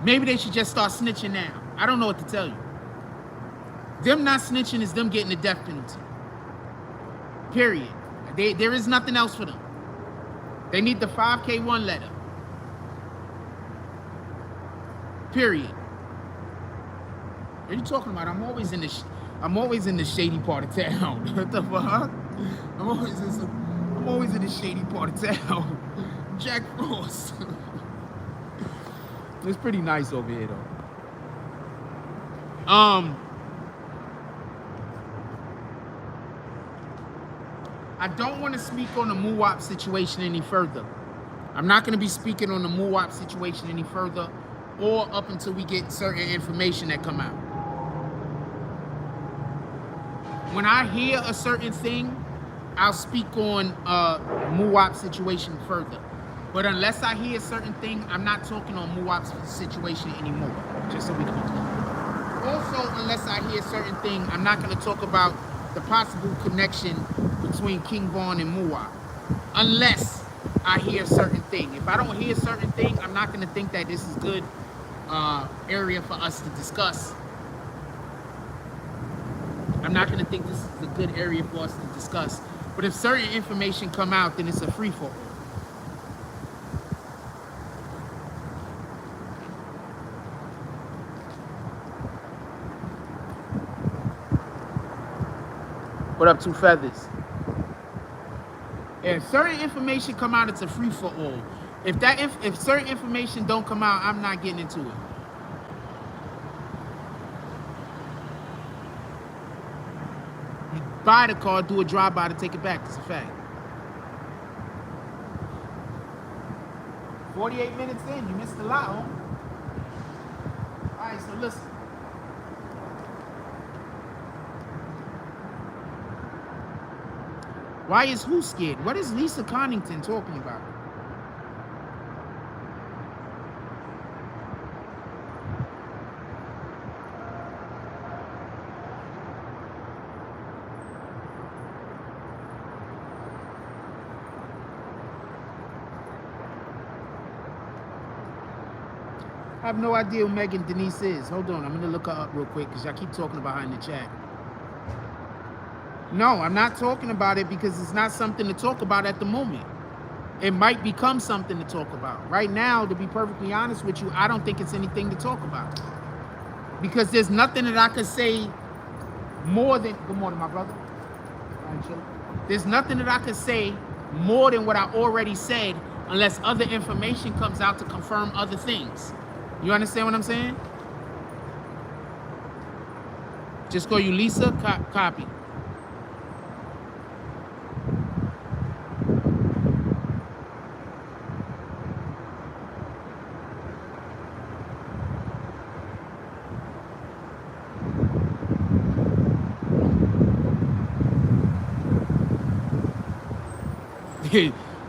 Speaker 1: Maybe they should just start snitching now. I don't know what to tell you. Them not snitching is them getting the death penalty. Period. There is nothing else for them. They need the 5K1 letter. Period. What are you talking about? I'm always in the shady part of town. What the fuck? I'm always in the shady part of town. Jack Frost. It's pretty nice over here though. I don't want to speak on the MUWAP situation any further. I'm not going to be speaking on the MUWAP situation any further, or up until we get certain information that come out. When I hear a certain thing, I'll speak on MUWAP situation further. But unless I hear a certain thing, I'm not talking on MUWAP's situation anymore, just so we can be clear. Also, unless I hear a certain thing, I'm not going to talk about the possible connection between King Von and MUWAP. Unless I hear a certain thing. If I don't hear a certain thing, I'm not going to think that this is good area for us to discuss. I'm not going to think this is a good area for us to discuss. But if certain information come out, then it's a free-for-all. What up, Two Feathers? If certain information come out, it's a free-for-all. If certain information don't come out, I'm not getting into it. You buy the car, do a drive-by to take it back. That's a fact. 48 minutes in, you missed a lot, huh? All right, so listen. Why is who scared? What is Lisa Connington talking about? I have no idea who Megan Denise is. Hold on, I'm gonna look her up real quick because y'all keep talking about her in the chat. No, I'm not talking about it because it's not something to talk about at the moment. It might become something to talk about. Right now, to be perfectly honest with you, I don't think it's anything to talk about. Because there's nothing that I could say more than... Good morning, my brother. There's nothing that I could say more than what I already said unless other information comes out to confirm other things. You understand what I'm saying? Just call you Lisa, copy.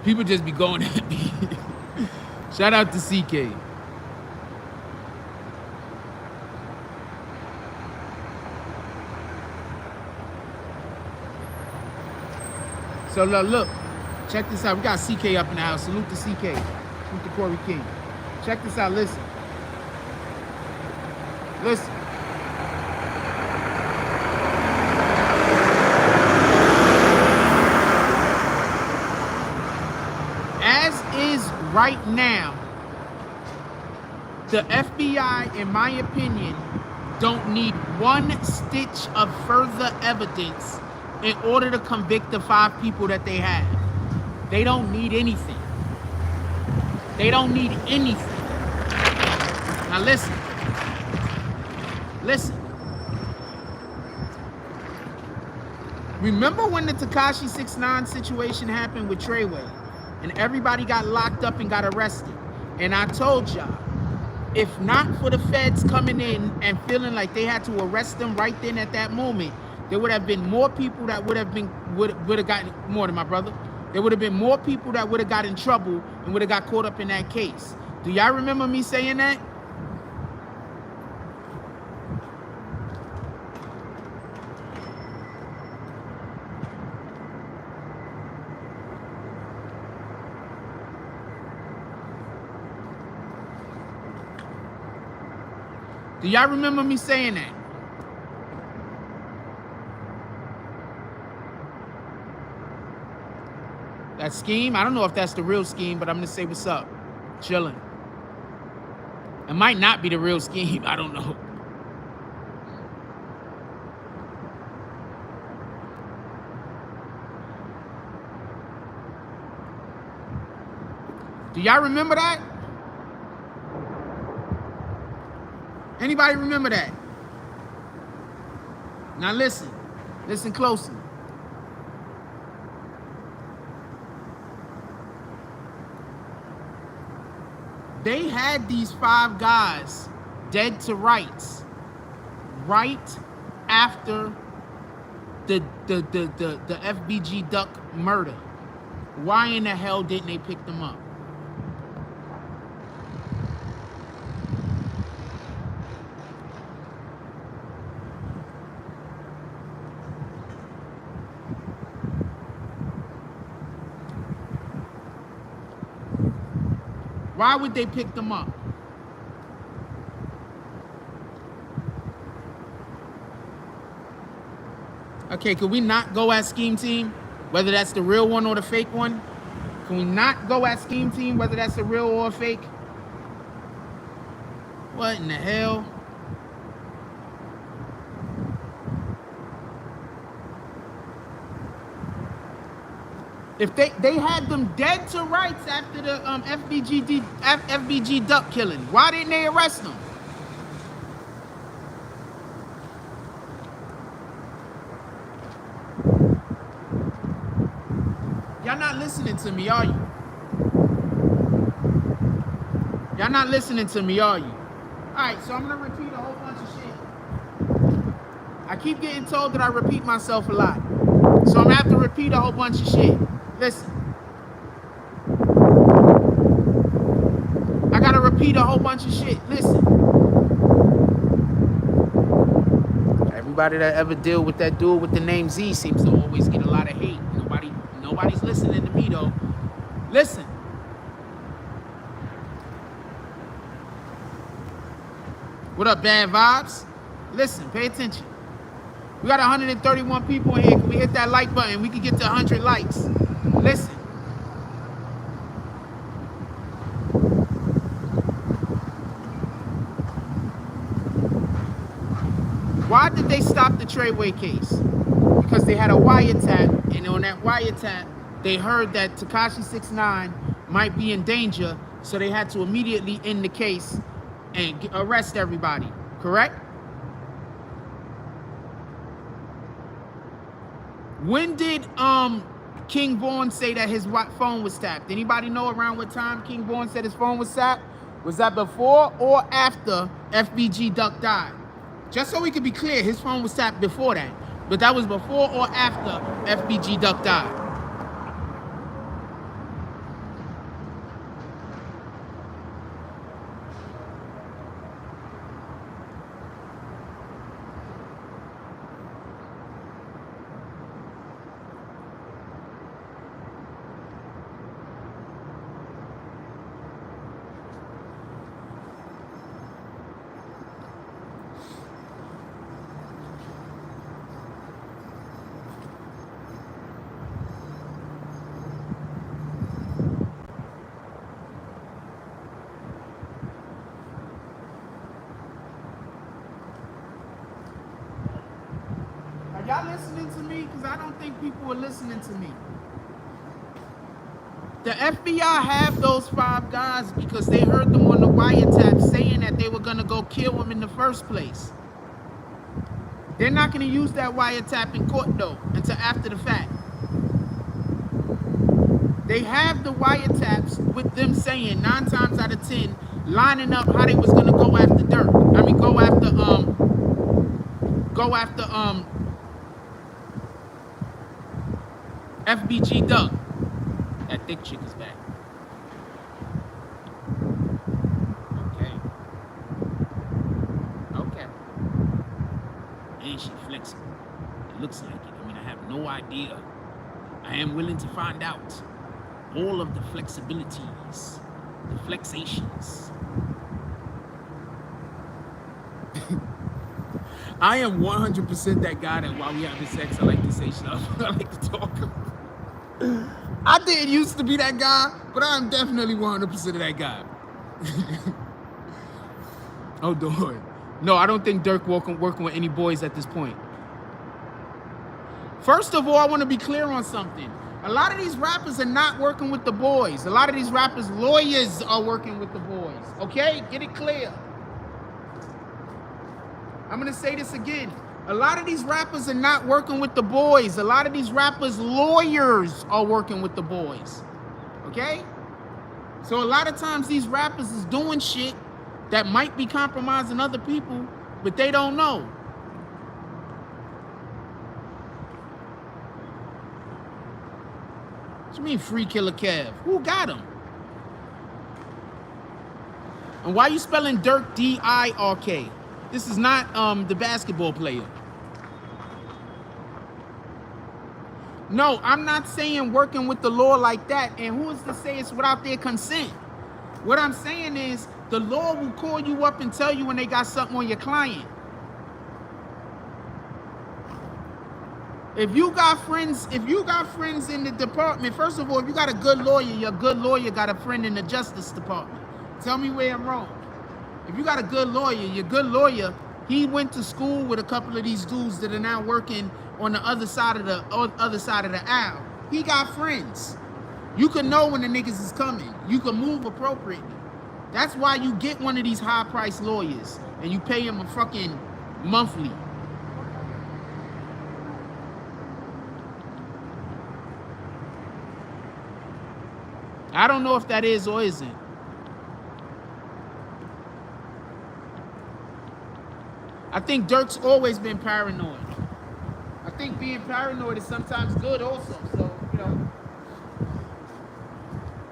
Speaker 1: People just be going at me. Shout out to CK. So look, check this out. We got CK up in the house. Salute to CK. Salute to Corey King. Check this out. Listen. Listen. As is right now, the FBI, in my opinion, don't need one stitch of further evidence in order to convict the 5 people that they have. They don't need anything. They don't need anything. Now listen. Listen. Remember when the Tekashi 6ix9ine situation happened with Treyway and everybody got locked up and got arrested? And I told y'all, if not for the feds coming in and feeling like they had to arrest them right then at that moment, there would have been more people that would have gotten more than my brother. There would have been more people that would have got in trouble and would have got caught up in that case. Do y'all remember me saying that? Do y'all remember me saying that? That scheme, I don't know if that's the real scheme, but I'm gonna say what's up. Chilling. It might not be the real scheme, I don't know. Do y'all remember that? Anybody remember that? Now listen. Listen closely. They had these 5 guys dead to rights right after the FBG Duck murder. Why in the hell didn't they pick them up? Why would they pick them up? Okay, can we not go at Scheme Team, whether that's the real one or the fake one? Can we not go at Scheme Team, whether that's the real or a fake? What in the hell? If they had them dead to rights after the FBG Duck killing, why didn't they arrest them? Y'all not listening to me, are you? Y'all not listening to me, are you? All right, so I'm gonna repeat a whole bunch of shit. I keep getting told that I repeat myself a lot, so I'm gonna have to repeat a whole bunch of shit. Listen, I gotta repeat a whole bunch of shit. Listen, everybody that ever deal with that dude with the name Z seems to always get a lot of hate. Nobody's listening to me though. Listen, what up, Bad Vibes? Listen, pay attention. We got 131 people in here. Can we hit that like button? We can get to 100 likes. Listen. Why did they stop the Treyway case? Because they had a wiretap, and on that wiretap, they heard that Tekashi 6ix9ine might be in danger, so they had to immediately end the case and arrest everybody, correct? When did King Vaughn say that his phone was tapped? Anybody know around what time King Vaughn said his phone was tapped? Was that before or after FBG Duck died? Just so we could be clear, his phone was tapped before that. But that was before or after FBG Duck died? Are y'all listening to me? Because I don't think people are listening to me. The FBI have those 5 guys because they heard them on the wiretap saying that they were going to go kill him in the first place. They're not going to use that wiretap in court, though, until after the fact. They have the wiretaps with them saying 9 times out of 10, lining up how they was going to go after Durk. I mean, go after FBG Duck. That thick chick is back. Okay. Okay. And she flexible. It looks like it. I mean, I have no idea. I am willing to find out all of the flexibilities, the flexations. I am 100% that guy that while we having sex, I like to say stuff. I like to talk. I didn't used to be that guy, but I'm definitely 100% of that guy. Oh, Lord. No, I don't think Durk working with any boys at this point. First of all, I want to be clear on something. A lot of these rappers are not working with the boys. A lot of these rappers' lawyers are working with the boys. Okay? Get it clear. I'm going to say this again. A lot of these rappers are not working with the boys. A lot of these rappers' lawyers are working with the boys. Okay? So a lot of times these rappers is doing shit that might be compromising other people, but they don't know. What you mean free Killer Kev? Who got him? And why are you spelling Durk D-I-R-K? This is not the basketball player. No, I'm not saying working with the law like that. And who is to say it's without their consent? What I'm saying is the law will call you up and tell you when they got something on your client. If you got friends in the department, first of all, if you got a good lawyer, your good lawyer got a friend in the Justice Department. Tell me where I'm wrong. If you got a good lawyer, your good lawyer, he went to school with a couple of these dudes that are now working on the other side of the aisle. He got friends. You can know when the niggas is coming. You can move appropriately. That's why you get one of these high-priced lawyers and you pay him a fucking monthly. I don't know if that is or isn't. I think Durk's always been paranoid. I think being paranoid is sometimes good also. So, you know,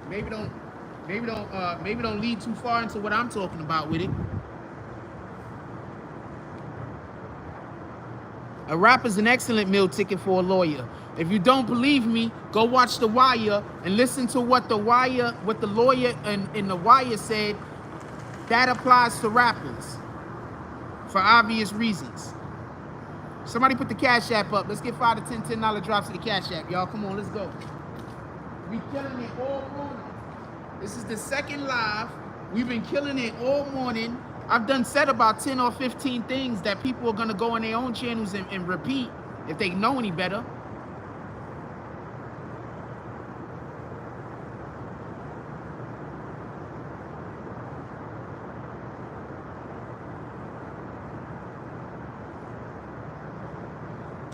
Speaker 1: maybe don't lead too far into what I'm talking about with it. A rapper's an excellent meal ticket for a lawyer. If you don't believe me, go watch The Wire and listen to what the lawyer in The Wire said. That applies to rappers for obvious reasons. Somebody put the Cash App up. Let's get 5 to 10 $10 drops to the Cash App, y'all. Come on, let's go. We killing it all morning. This is the second live. We've been killing it all morning. I've said about 10 or 15 things that people are gonna go on their own channels and repeat if they know any better.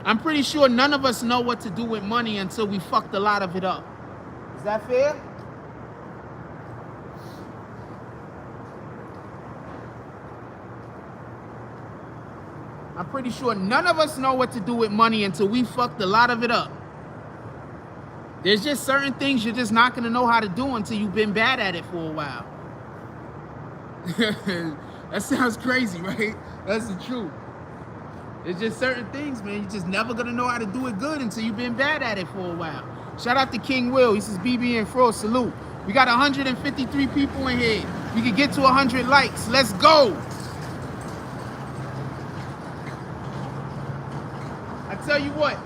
Speaker 1: I'm pretty sure none of us know what to do with money until we fucked a lot of it up. Is that fair? I'm pretty sure none of us know what to do with money until we fucked a lot of it up. There's just certain things you're just not going to know how to do until you've been bad at it for a while. That sounds crazy, right? That's the truth. There's just certain things, man, you're just never going to know how to do it good until you've been bad at it for a while. Shout out to King Will. He says, BB and Fro, salute. We got 153 people in here. We could get to 100 likes. Let's go. I tell you what,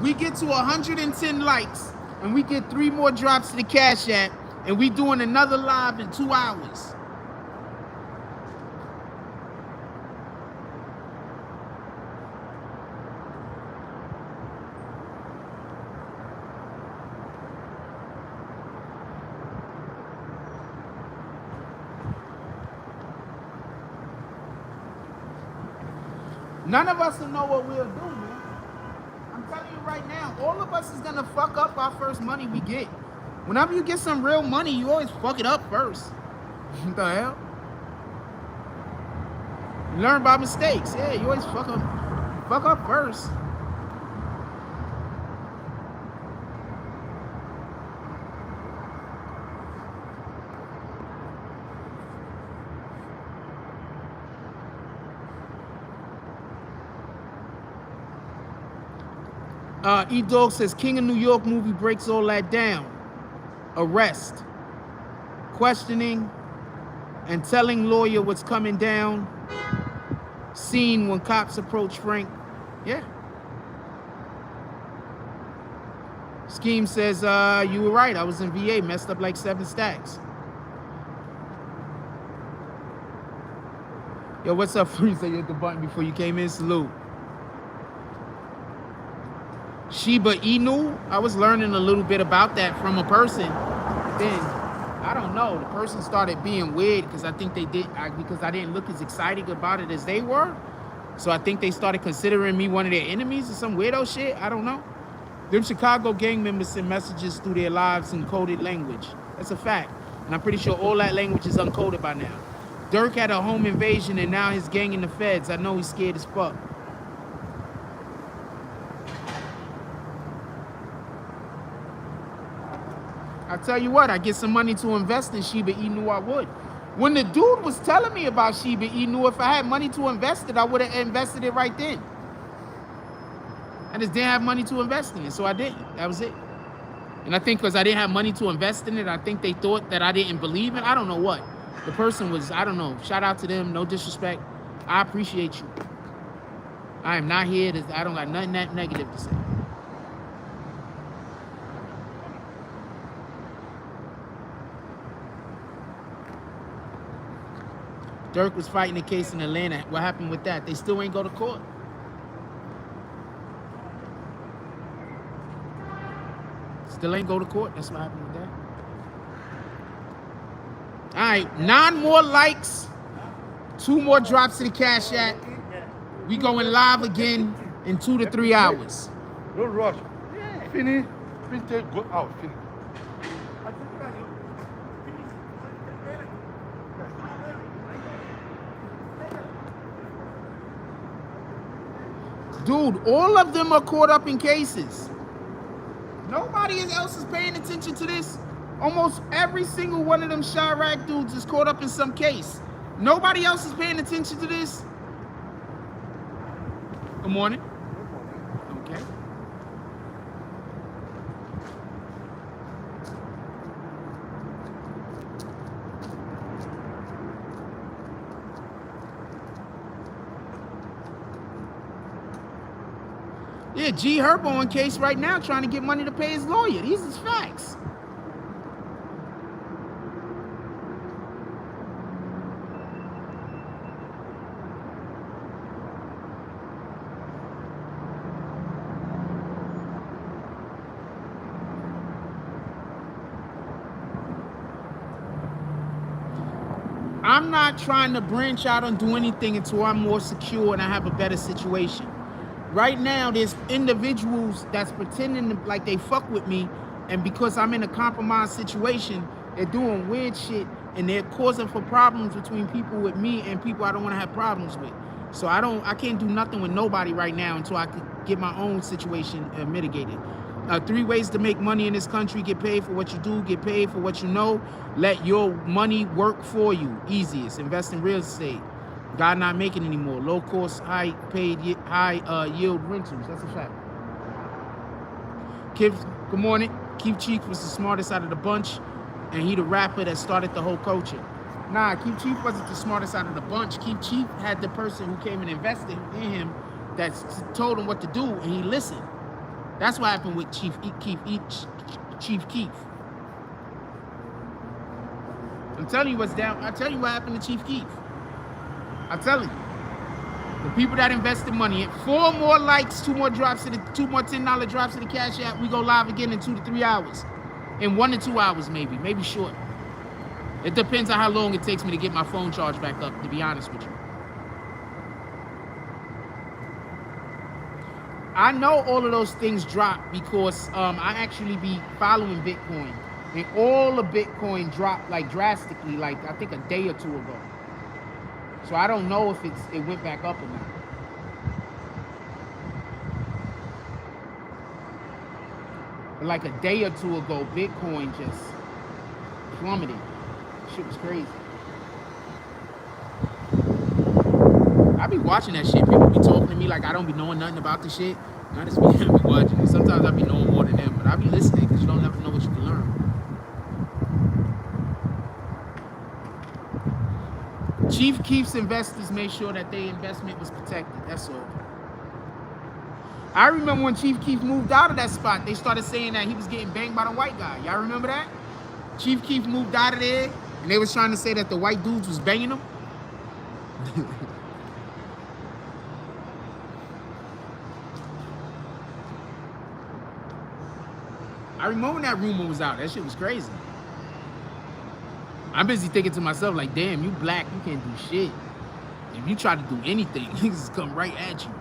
Speaker 1: we get to 110 likes and we get 3 more drops to the Cash App and we doing another live in 2 hours. None of us will know what we'll do, man. I'm telling you right now, all of us is gonna fuck up our first money we get. Whenever you get some real money, you always fuck it up first. What the hell? You learn by mistakes. Yeah, you always fuck up first. E-Dog says, King of New York movie breaks all that down. Arrest, questioning, and telling lawyer what's coming down. Scene when cops approach Frank. Yeah. Scheme says, you were right. I was in VA, messed up like 7 stacks. Yo, what's up, Freezer? You hit the button before you came in. Salute. Shiba Inu, I was learning a little bit about that from a person. Then, I don't know, the person started being weird because I think because I didn't look as excited about it as they were. So I think they started considering me one of their enemies or some weirdo shit. I don't know. Them Chicago gang members send messages through their lives in coded language. That's a fact. And I'm pretty sure all that language is uncoded by now. Durk had a home invasion and now his gang in the feds. I know he's scared as fuck. I tell you what, I get some money to invest in Shiba Inu, I would. When the dude was telling me about Shiba Inu, if I had money to invest it, I would have invested it right then. I just didn't have money to invest in it, so I didn't. That was it. And I think because I didn't have money to invest in it, I think they thought that I didn't believe it. I don't know what. The person was, I don't know. Shout out to them, no disrespect. I appreciate you. I am not here to, I don't got nothing that negative to say. Durk was fighting a case in Atlanta. What happened with that? They still ain't go to court. Still ain't go to court. That's what happened with that. All right, 9 more likes, 2 more drops to the Cash App. We going live again in 2 to 3 hours.
Speaker 3: Don't rush. Finish. Finish. Go out. Finish.
Speaker 1: Dude, all of them are caught up in cases. Nobody else is paying attention to this. Almost every single one of them Chirac dudes is caught up in some case. Nobody else is paying attention to this. Good morning. Okay. Yeah, G Herbo on case right now trying to get money to pay his lawyer. These is facts. I'm not trying to branch out and do anything until I'm more secure and I have a better situation. Right now, there's individuals that's pretending like they fuck with me, and because I'm in a compromised situation, they're doing weird shit, and they're causing for problems between people with me and people I don't want to have problems with. So I can't do nothing with nobody right now until I could get my own situation mitigated. 3 ways to make money in this country: get paid for what you do, get paid for what you know, let your money work for you. Easiest: invest in real estate. God not making anymore. Low cost, high paid, high yield rentals. That's a fact. Keith, good morning. Keith Chief was the smartest out of the bunch, and he the rapper that started the whole culture. Nah, Keith Chief wasn't the smartest out of the bunch. Keith Chief had the person who came and invested in him that told him what to do, and he listened. That's what happened with Chief Keef. I'm telling you what's down. I tell you what happened to Chief Keef. I'm telling you. The people that invested money in 4 more likes, 2 more drops to the 2 more $10 drops to the Cash App. We go live again in 2 to 3 hours. In 1 to 2 hours, maybe short. It depends on how long it takes me to get my phone charged back up, to be honest with you. I know all of those things drop because I actually be following Bitcoin. And all of Bitcoin dropped like drastically, like I think a day or 2 ago. So I don't know if it went back up or not. But like a day or 2 ago, Bitcoin just plummeted. Shit was crazy. I be watching that shit. People be talking to me like I don't be knowing nothing about the shit. And I just be watching it. Sometimes I be knowing more than them, but I be listening because you don't never know what you can learn. Chief Keef's investors made sure that their investment was protected. That's all. I remember when Chief Keef moved out of that spot, they started saying that he was getting banged by the white guy. Y'all remember that? Chief Keef moved out of there, and they was trying to say that the white dudes was banging him. I remember when that rumor was out. That shit was crazy. I'm busy thinking to myself, like, damn, you black, you can't do shit. If you try to do anything, niggas come right at you.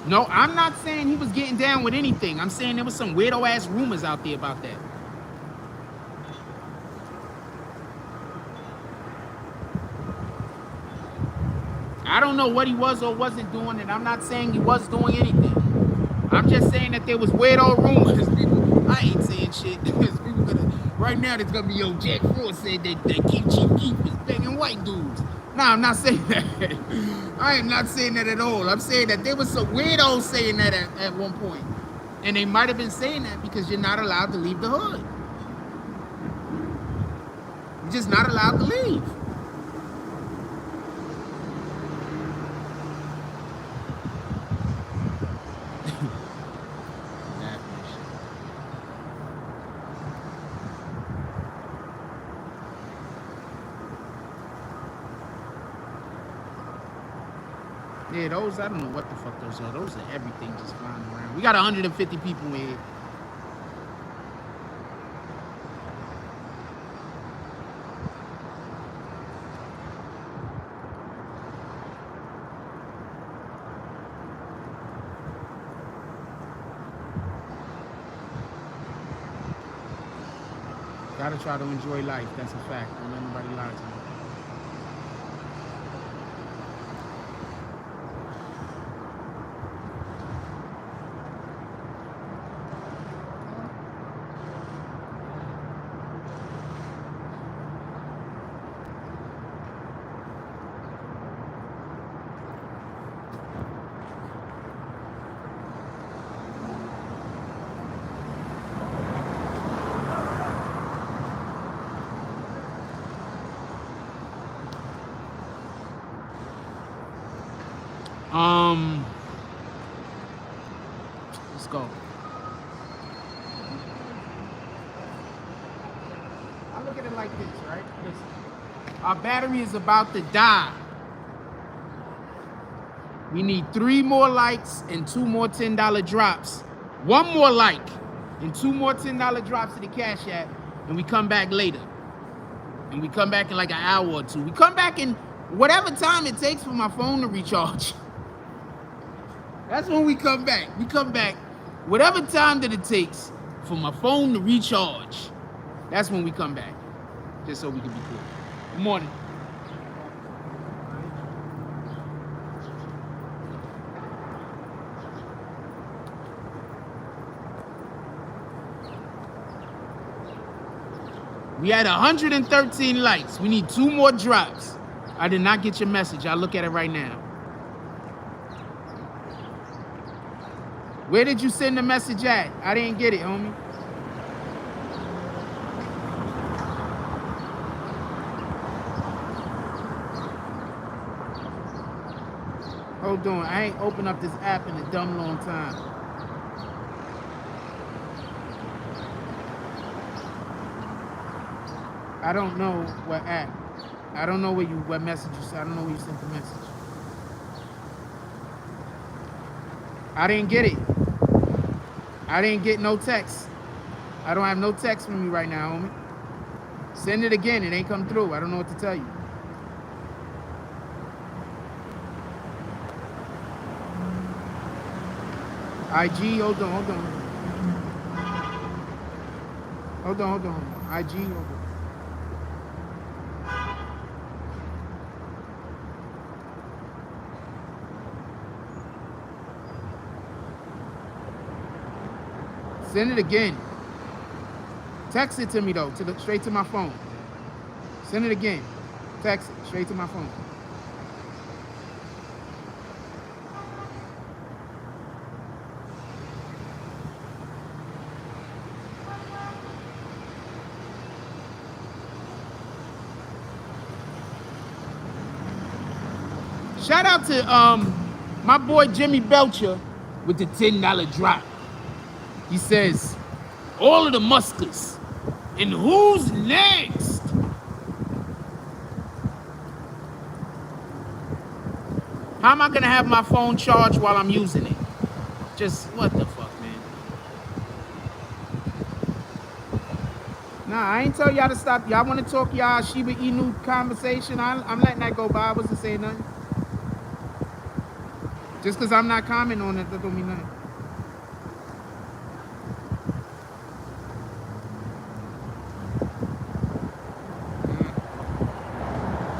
Speaker 1: No, I'm not saying he was getting down with anything. I'm saying there was some weirdo ass rumors out there about that. I don't know what he was or wasn't doing, and I'm not saying he was doing anything. I'm just saying that there was weirdo rumors. People, I ain't saying shit. People right now there's gonna be Jack Frost said that Chief Keef is banging white dudes. Nah, I'm not saying that. I am not saying that at all. I'm saying that there was some weirdos saying that at one point. And they might have been saying that because you're not allowed to leave the hood. You're just not allowed to leave. Yeah, those, I don't know what the fuck those are. Those are everything just flying around. We got 150 people in here. Gotta try to enjoy life. That's a fact. Don't let nobody lie to you. Let's go. I look at it like this, right? Listen. Our battery is about to die. We need 3 more likes and 2 more $10 drops. 1 more like and 2 more $10 drops to the Cash App, and we come back later. And we come back in like an hour or 2. We come back in whatever time it takes for my phone to recharge. That's when we come back. We come back whatever time that it takes for my phone to recharge. That's when we come back. Just so we can be clear. Good morning. We had 113 likes. We need 2 more drops. I did not get your message. I'll look at it right now. Where did you send the message at? I didn't get it, homie. Hold on. I ain't opened up this app in a dumb long time. I don't know what app. I don't know what message you sent. I don't know where you sent the message. I didn't get it. I didn't get no text. I don't have no text from you right now, homie. Send it again. It ain't come through. I don't know what to tell you. IG, hold on. Hold on. IG, hold on. Send it again. Text it to me though, straight to my phone. Send it again. Text it straight to my phone. Shout out to my boy Jimmy Belcher with the $10 drop. He says, all of the muskers. And who's next? How am I gonna have my phone charged while I'm using it? Just what the fuck, man? Nah, I ain't tell y'all to stop. Y'all wanna talk y'all Shiba Inu conversation? I'm letting that go by. I wasn't saying nothing. Just because I'm not commenting on it, that don't mean nothing.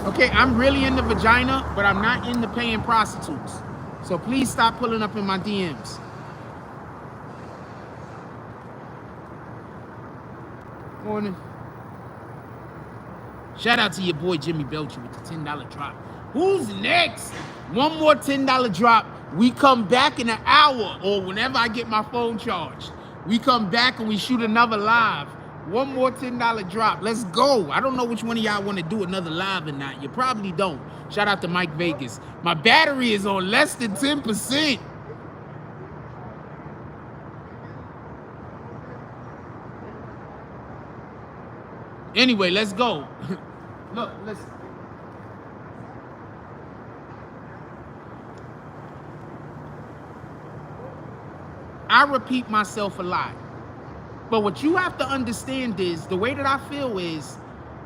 Speaker 1: Okay, I'm really in the vagina, but I'm not into paying prostitutes. So please stop pulling up in my DMs. Morning. Shout out to your boy Jimmy Belcher with the $10 drop. Who's next? 1 more $10 drop. We come back in an hour or whenever I get my phone charged. We come back and we shoot another live. 1 more $10 drop. Let's go. I don't know which one of y'all want to do another live or not. You probably don't. Shout out to Mike Vegas. My battery is on less than 10%. Anyway, let's go. Look, listen. I repeat myself a lot. But what you have to understand is, the way that I feel is,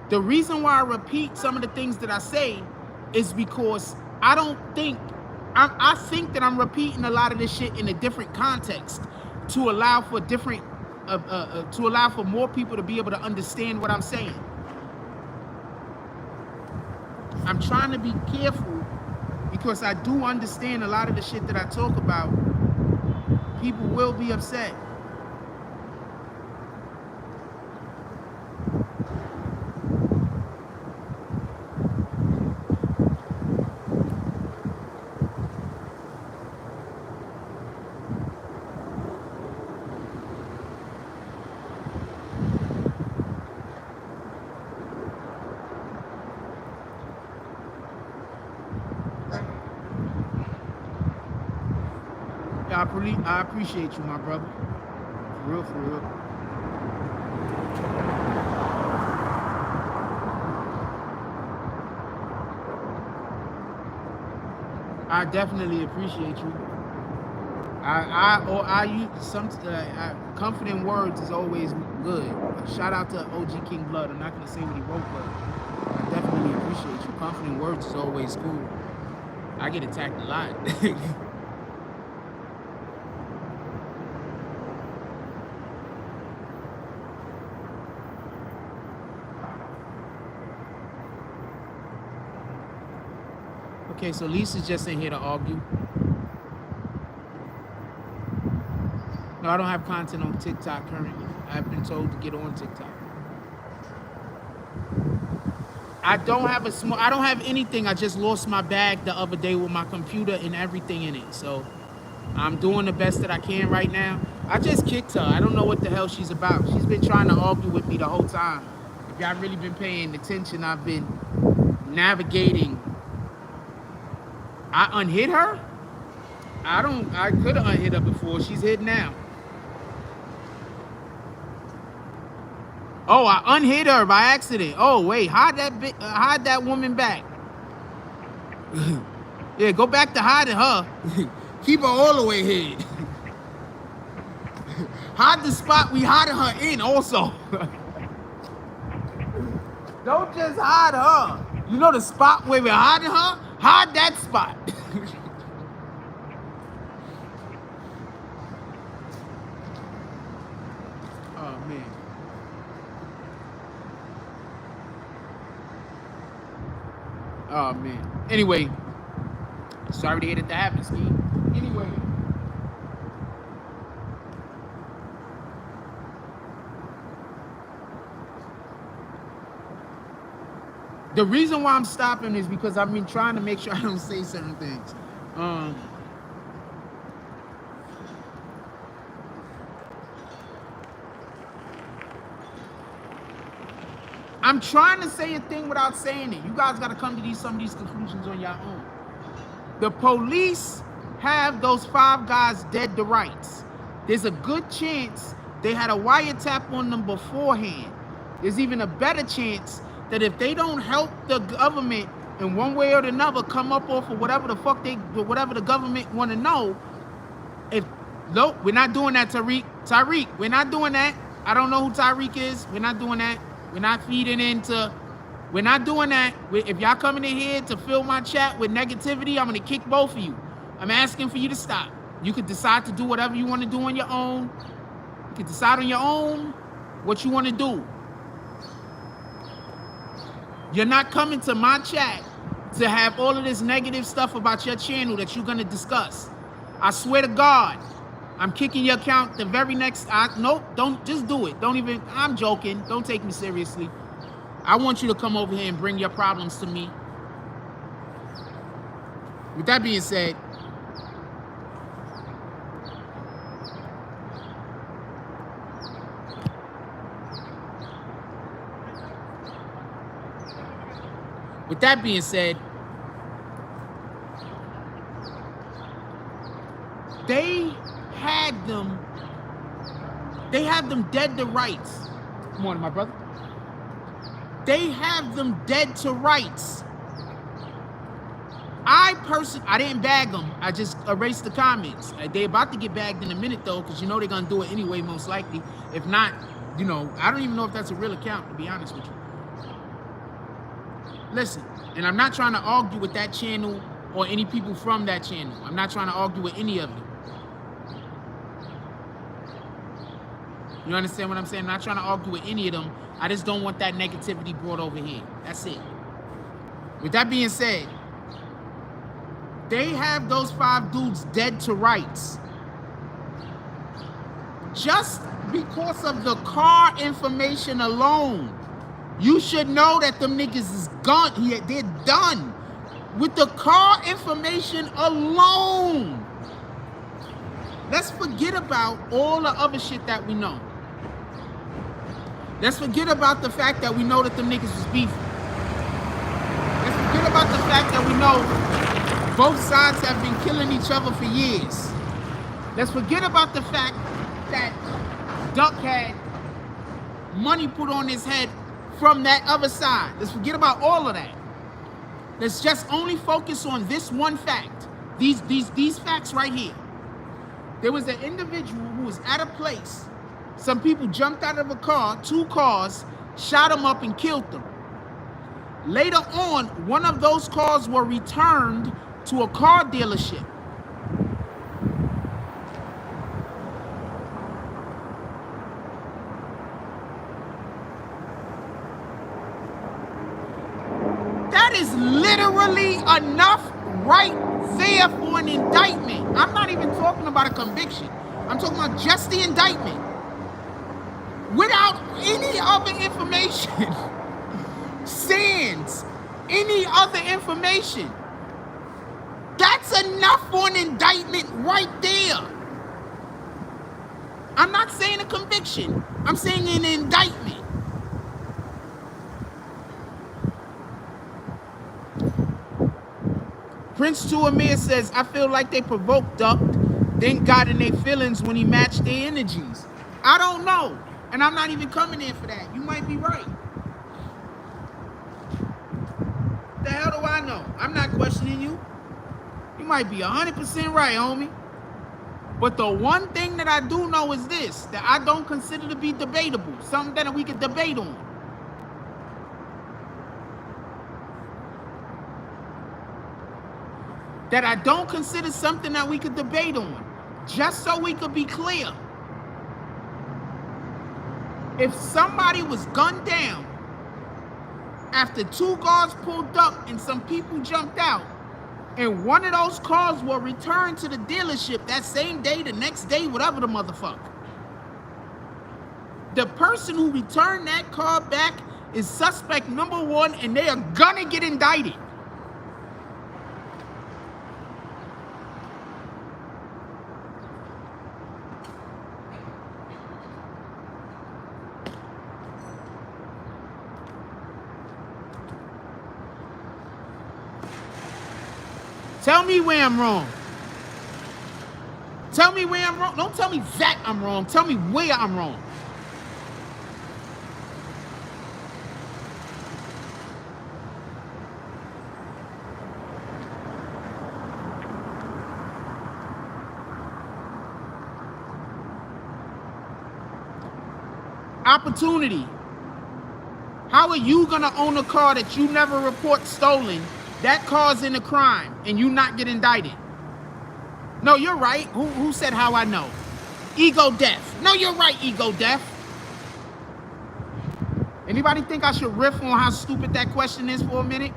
Speaker 1: the reason why I repeat some of the things that I say is because I think that I'm repeating a lot of this shit in a different context to allow for more people to be able to understand what I'm saying. I'm trying to be careful because I do understand a lot of the shit that I talk about. People will be upset. I appreciate you, my brother. For real, for real. I definitely appreciate you. Confident words is always good. Shout out to OG King Blood. I'm not gonna say what he wrote, but I definitely appreciate you. Confident words is always cool. I get attacked a lot. Okay, so Lisa's just in here to argue. No, I don't have content on TikTok currently. I've been told to get on TikTok. I don't have anything. I just lost my bag the other day with my computer and everything in it. So I'm doing the best that I can right now. I just kicked her. I don't know what the hell she's about. She's been trying to argue with me the whole time. If y'all really been paying attention, I've been navigating. I unhit her? I could have unhit her before. She's hit now. Oh, I unhit her by accident. Oh, wait, hide that woman back. Yeah, go back to hiding her. Keep her all the way hid. Hide the spot we hiding her in also. Don't just hide her. You know the spot where we're hiding her? Hide that spot. Oh, man. Oh, man. Anyway, sorry to hear that happened, Ski. Anyway. The reason why I'm stopping is because I've been trying to make sure I don't say certain things. I'm trying to say a thing without saying it. You guys got to come to some of these conclusions on your own. The police have those 5 guys dead to rights. There's a good chance they had a wiretap on them beforehand. There's even a better chance that if they don't help the government in one way or another come up off of whatever the fuck whatever the government want to know, nope, we're not doing that, Tariq, we're not doing that. I don't know who Tariq is. We're not doing that. We're not feeding into, we're not doing that. If y'all coming in here to fill my chat with negativity, I'm gonna kick both of you. I'm asking for you to stop. You could decide to do whatever you want to do on your own. You can decide on your own what you want to do. You're not coming to my chat to have all of this negative stuff about your channel that you're gonna discuss. I swear to God, I'm kicking your account the very next. Nope, don't just do it. Don't even. I'm joking. Don't take me seriously. I want you to come over here and bring your problems to me. With that being said, they had them dead to rights. Good morning, my brother. They have them dead to rights. I didn't bag them. I just erased the comments. They about to get bagged in a minute though, because you know they're gonna do it anyway, most likely. If not, you know, I don't even know if that's a real account, to be honest with you. Listen, and I'm not trying to argue with that channel or any people from that channel. I'm not trying to argue with any of them. You understand what I'm saying? I'm not trying to argue with any of them. I just don't want that negativity brought over here. That's it. With that being said, they have those 5 dudes dead to rights. Just because of the car information alone, you should know that them niggas is gone. They're done. With the car information alone. Let's forget about all the other shit that we know. Let's forget about the fact that we know that them niggas was beefing. Let's forget about the fact that we know both sides have been killing each other for years. Let's forget about the fact that Duck had money put on his head from that other side. Let's forget about all of that. Let's just only focus on this one fact. these facts right here. There was an individual who was at a place. Some people jumped out of a car, 2 cars, shot him up and killed them. Later on, one of those cars were returned to a car dealership. That is literally enough right there for an indictment. I'm not even talking about a conviction. I'm talking about just the indictment. Without any other information. Sans any other information. That's enough for an indictment right there. I'm not saying a conviction. I'm saying an indictment. Prince to Amir says, I feel like they provoked Duck, then got in their feelings when he matched their energies. I don't know. And I'm not even coming in for that. You might be right. The hell do I know? I'm not questioning you. You might be 100% right, homie. But the one thing that I do know is this, that I don't consider to be debatable, something that we could debate on. That I don't consider something that we could debate on, just so we could be clear. If somebody was gunned down after 2 guards pulled up and some people jumped out, and one of those cars were returned to the dealership that same day, the next day, whatever the motherfucker, the person who returned that car back is suspect number 1, and they are gonna get indicted. Tell me where I'm wrong. Tell me where I'm wrong. Don't tell me that I'm wrong. Tell me where I'm wrong. Opportunity. How are you gonna own a car that you never report stolen? That car's in a crime and you not get indicted? No, you're right. Who said how I know? Ego death. No, you're right, ego death. Anybody think I should riff on how stupid that question is for a minute?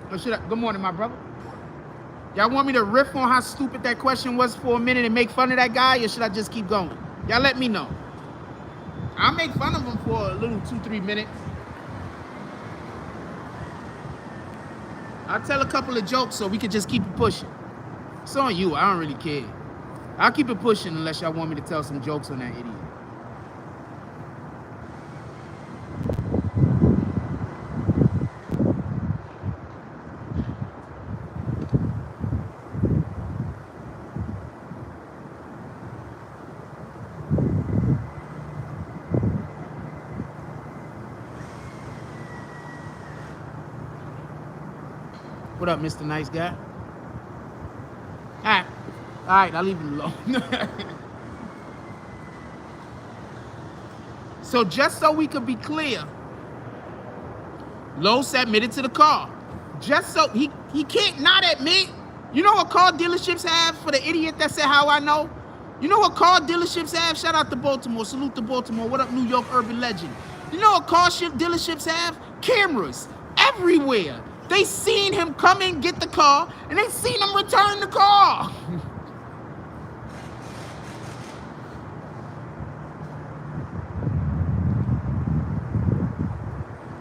Speaker 1: Or should I? Good morning, my brother. Y'all want me to riff on how stupid that question was for a minute and make fun of that guy, or should I just keep going? Y'all let me know. I'll make fun of him for a little 2-3 minutes. I'll tell a couple of jokes so we can just keep it pushing. It's on you. I don't really care. I'll keep it pushing unless y'all want me to tell some jokes on that idiot. What up, Mr. Nice Guy? All right, I'll leave it alone. So just so we could be clear, Los admitted to the car. Just so he can't not admit. You know what car dealerships have for the idiot that said how I know? You know what car dealerships have? Shout out to Baltimore. Salute to Baltimore. What up, New York urban legend? You know what car dealerships have? Cameras everywhere. They seen him come in, get the car, and they seen him return the car.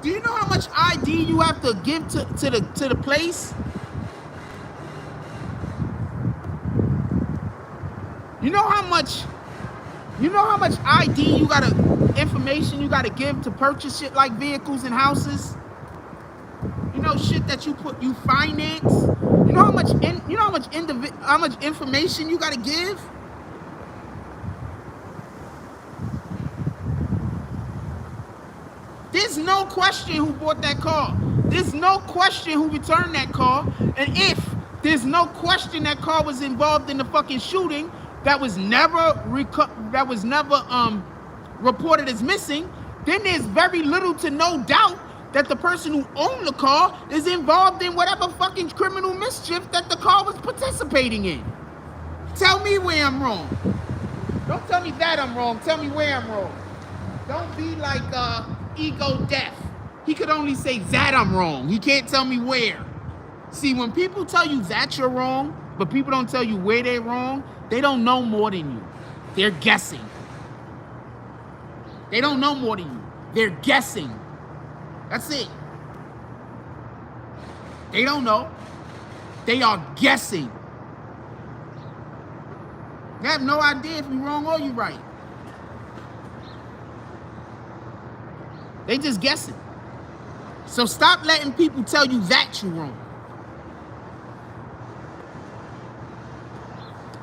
Speaker 1: Do you know how much ID you have to give to the place? You know how much ID you gotta, information you gotta give to purchase shit like vehicles and houses? You know, shit that you finance. You know how much information you gotta give. There's no question who bought that car. There's no question who returned that car. And if There's no question that car was involved in the fucking shooting that was never reported as missing. Then there's very little to no doubt that the person who owned the car is involved in whatever fucking criminal mischief that the car was participating in. Tell me where I'm wrong. Don't tell me that I'm wrong. Tell me where I'm wrong. Don't be like ego deaf. He could only say that I'm wrong. He can't tell me where. See, when people tell you that you're wrong, but people don't tell you where they're wrong, they don't know more than you. They're guessing. They don't know more than you. They're guessing. That's it. They don't know. They are guessing. They have no idea if you're wrong or you're right. They just guessing. So stop letting people tell you that you're wrong.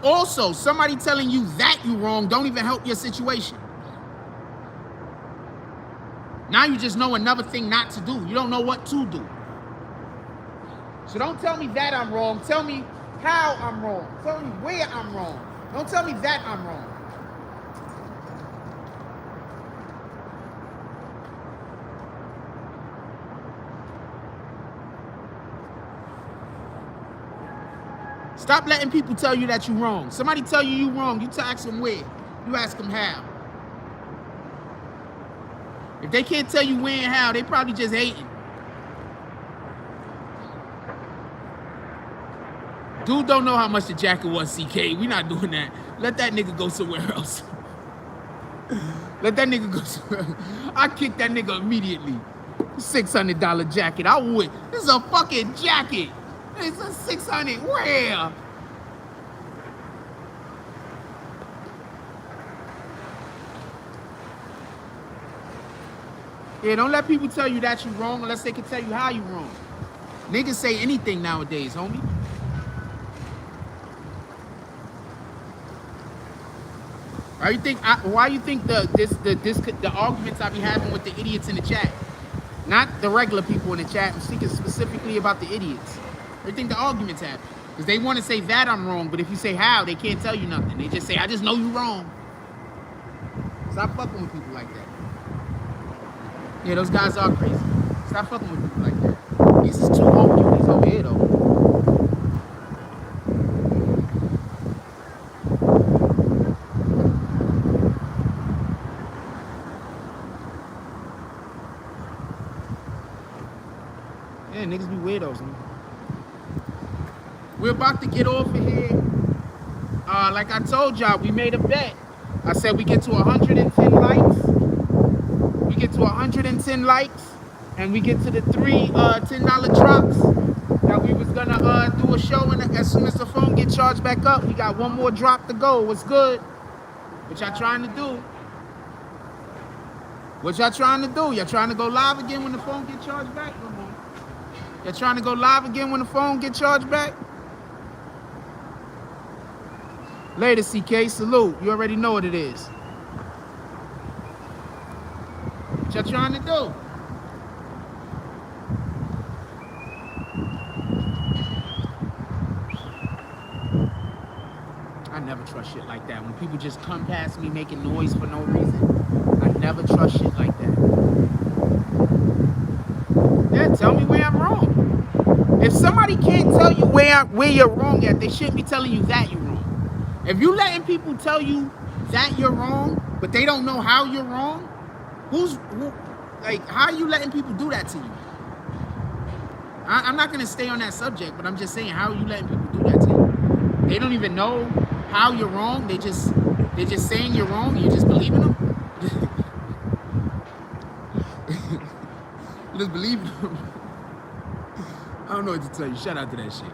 Speaker 1: Also, somebody telling you that you're wrong don't even help your situation. Now you just know another thing not to do. You don't know what to do. So don't tell me that I'm wrong. Tell me how I'm wrong. Tell me where I'm wrong. Don't tell me that I'm wrong. Stop letting people tell you that you're wrong. Somebody tell you you're wrong, you ask them where. You ask them how. If they can't tell you where and how, they probably just hating. Dude don't know how much the jacket was, CK. We not doing that. Let that nigga go somewhere else. Let that nigga go somewhere else. I kick that nigga immediately. $600 jacket. I would. This is a fucking jacket. It's a 600. Where? Yeah, don't let people tell you that you're wrong unless they can tell you how you're wrong. Niggas say anything nowadays, homie. Why you think the arguments I be having with the idiots in the chat, not the regular people in the chat? I'm speaking specifically about the idiots. Why you think the arguments happen? Because they want to say that I'm wrong, but if you say how, they can't tell you nothing. They just say, I just know you're wrong. Stop fucking with people like that. Yeah, those guys are crazy. Stop fucking with people like that. These is two home units over here, though. Yeah, niggas be weirdos, man. We're about to get off of here. Like I told y'all, we made a bet. I said we get to 110 likes. We get to 110 likes, and we get to the three $10 drops that we was gonna do a show, and as soon as the phone get charged back up, we got one more drop to go. What's good? What y'all trying to do? What y'all trying to do? Y'all trying to go live again when the phone get charged back? Y'all trying to go live again when the phone get charged back? Later, CK. Salute. You already know what it is. What y'all trying to do? I never trust shit like that. When people just come past me making noise for no reason, I never trust shit like that. Yeah, tell me where I'm wrong. If somebody can't tell you where you're wrong at, they shouldn't be telling you that you're wrong. If you letting people tell you that you're wrong, but they don't know how you're wrong, how are you letting people do that to you? I'm not gonna stay on that subject, but I'm just saying, how are you letting people do that to you? They don't even know how you're wrong. They're just saying you're wrong. You just believe in them. You just believe in them. I don't know what to tell you. Shout out to that shit.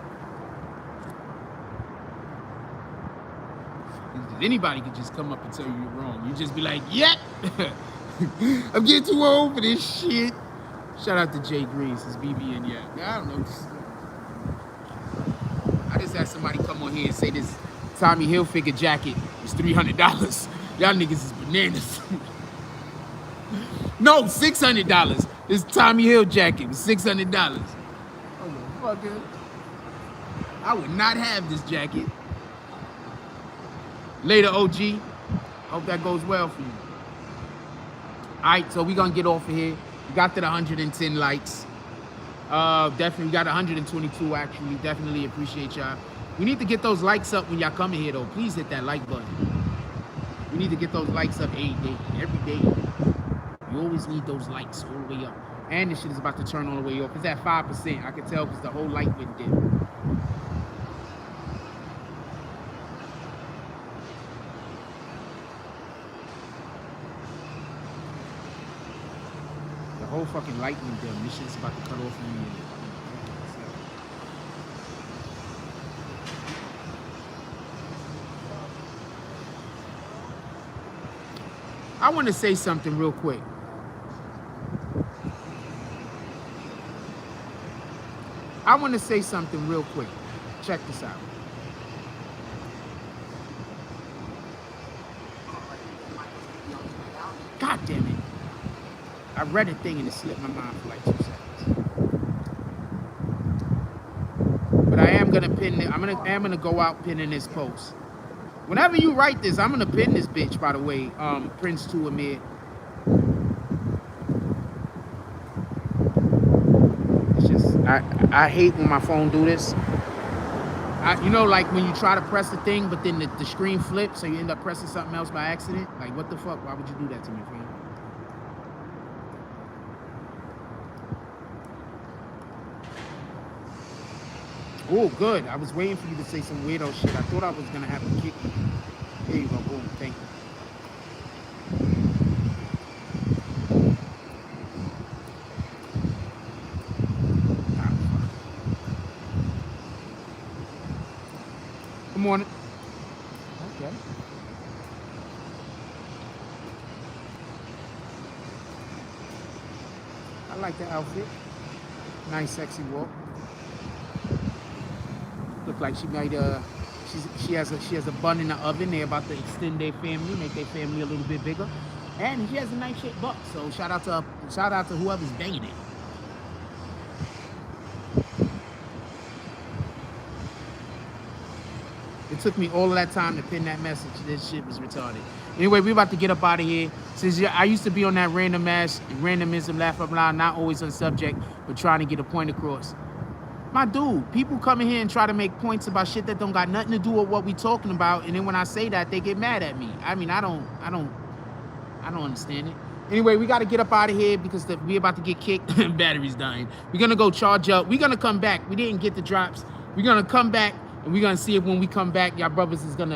Speaker 1: Anybody could just come up and tell you you're wrong. You just be like, yep. I'm getting too old for this shit. Shout out to Jay Grease, his BBN, yeah. I don't know. I just had somebody come on here and say this Tommy Hilfiger jacket is $300. Y'all niggas is bananas. No, $600. This Tommy Hill jacket was $600. Oh, fucker. I would not have this jacket. Later, OG. Hope that goes well for you. All right, so we're going to get off of here. We got to the 110 likes. Definitely, we got 122, actually. Definitely appreciate y'all. We need to get those likes up when y'all come in here, though. Please hit that like button. We need to get those likes up every day. You always need those likes all the way up. And this shit is about to turn all the way up. It's at 5%. I can tell because the whole light went dim. The whole fucking light went dim. This shit's about to cut off in a minute. I want to say something real quick. Check this out. God damn it. I read a thing and it slipped my mind for like 2 seconds. But I am gonna pin it. I'm gonna go out pinning this post. Whenever you write this, I'm gonna pin this bitch, by the way, Prince 2 Amir. It's just, I hate when my phone do this. You know, like when you try to press the thing, but then the screen flips, so you end up pressing something else by accident. Like, what the fuck? Why would you do that to me, friend? Oh, good. I was waiting for you to say some weirdo shit. I thought I was gonna have to kick you. There you go. Boom. Thank you. Good morning. Okay. I like the outfit. Nice, sexy walk. Look like she made she has a bun in the oven. They're about to extend their family, make their family a little bit bigger, and she has a nice shaped butt. So shout out to whoever's banging it. It took me all of that time to pin that message. This shit was retarded. Anyway, we about to get up out of here. Since I used to be on that randomism, laugh up loud, not always on subject, but trying to get a point across. My dude, people come in here and try to make points about shit that don't got nothing to do with what we talking about, and then when I say that, they get mad at me. I mean, I don't understand it. Anyway, we got to get up out of here because we about to get kicked. Battery's dying. We're gonna go charge up. We're gonna come back. We didn't get the drops. We're gonna come back and we're gonna see if when we come back, y'all brothers is gonna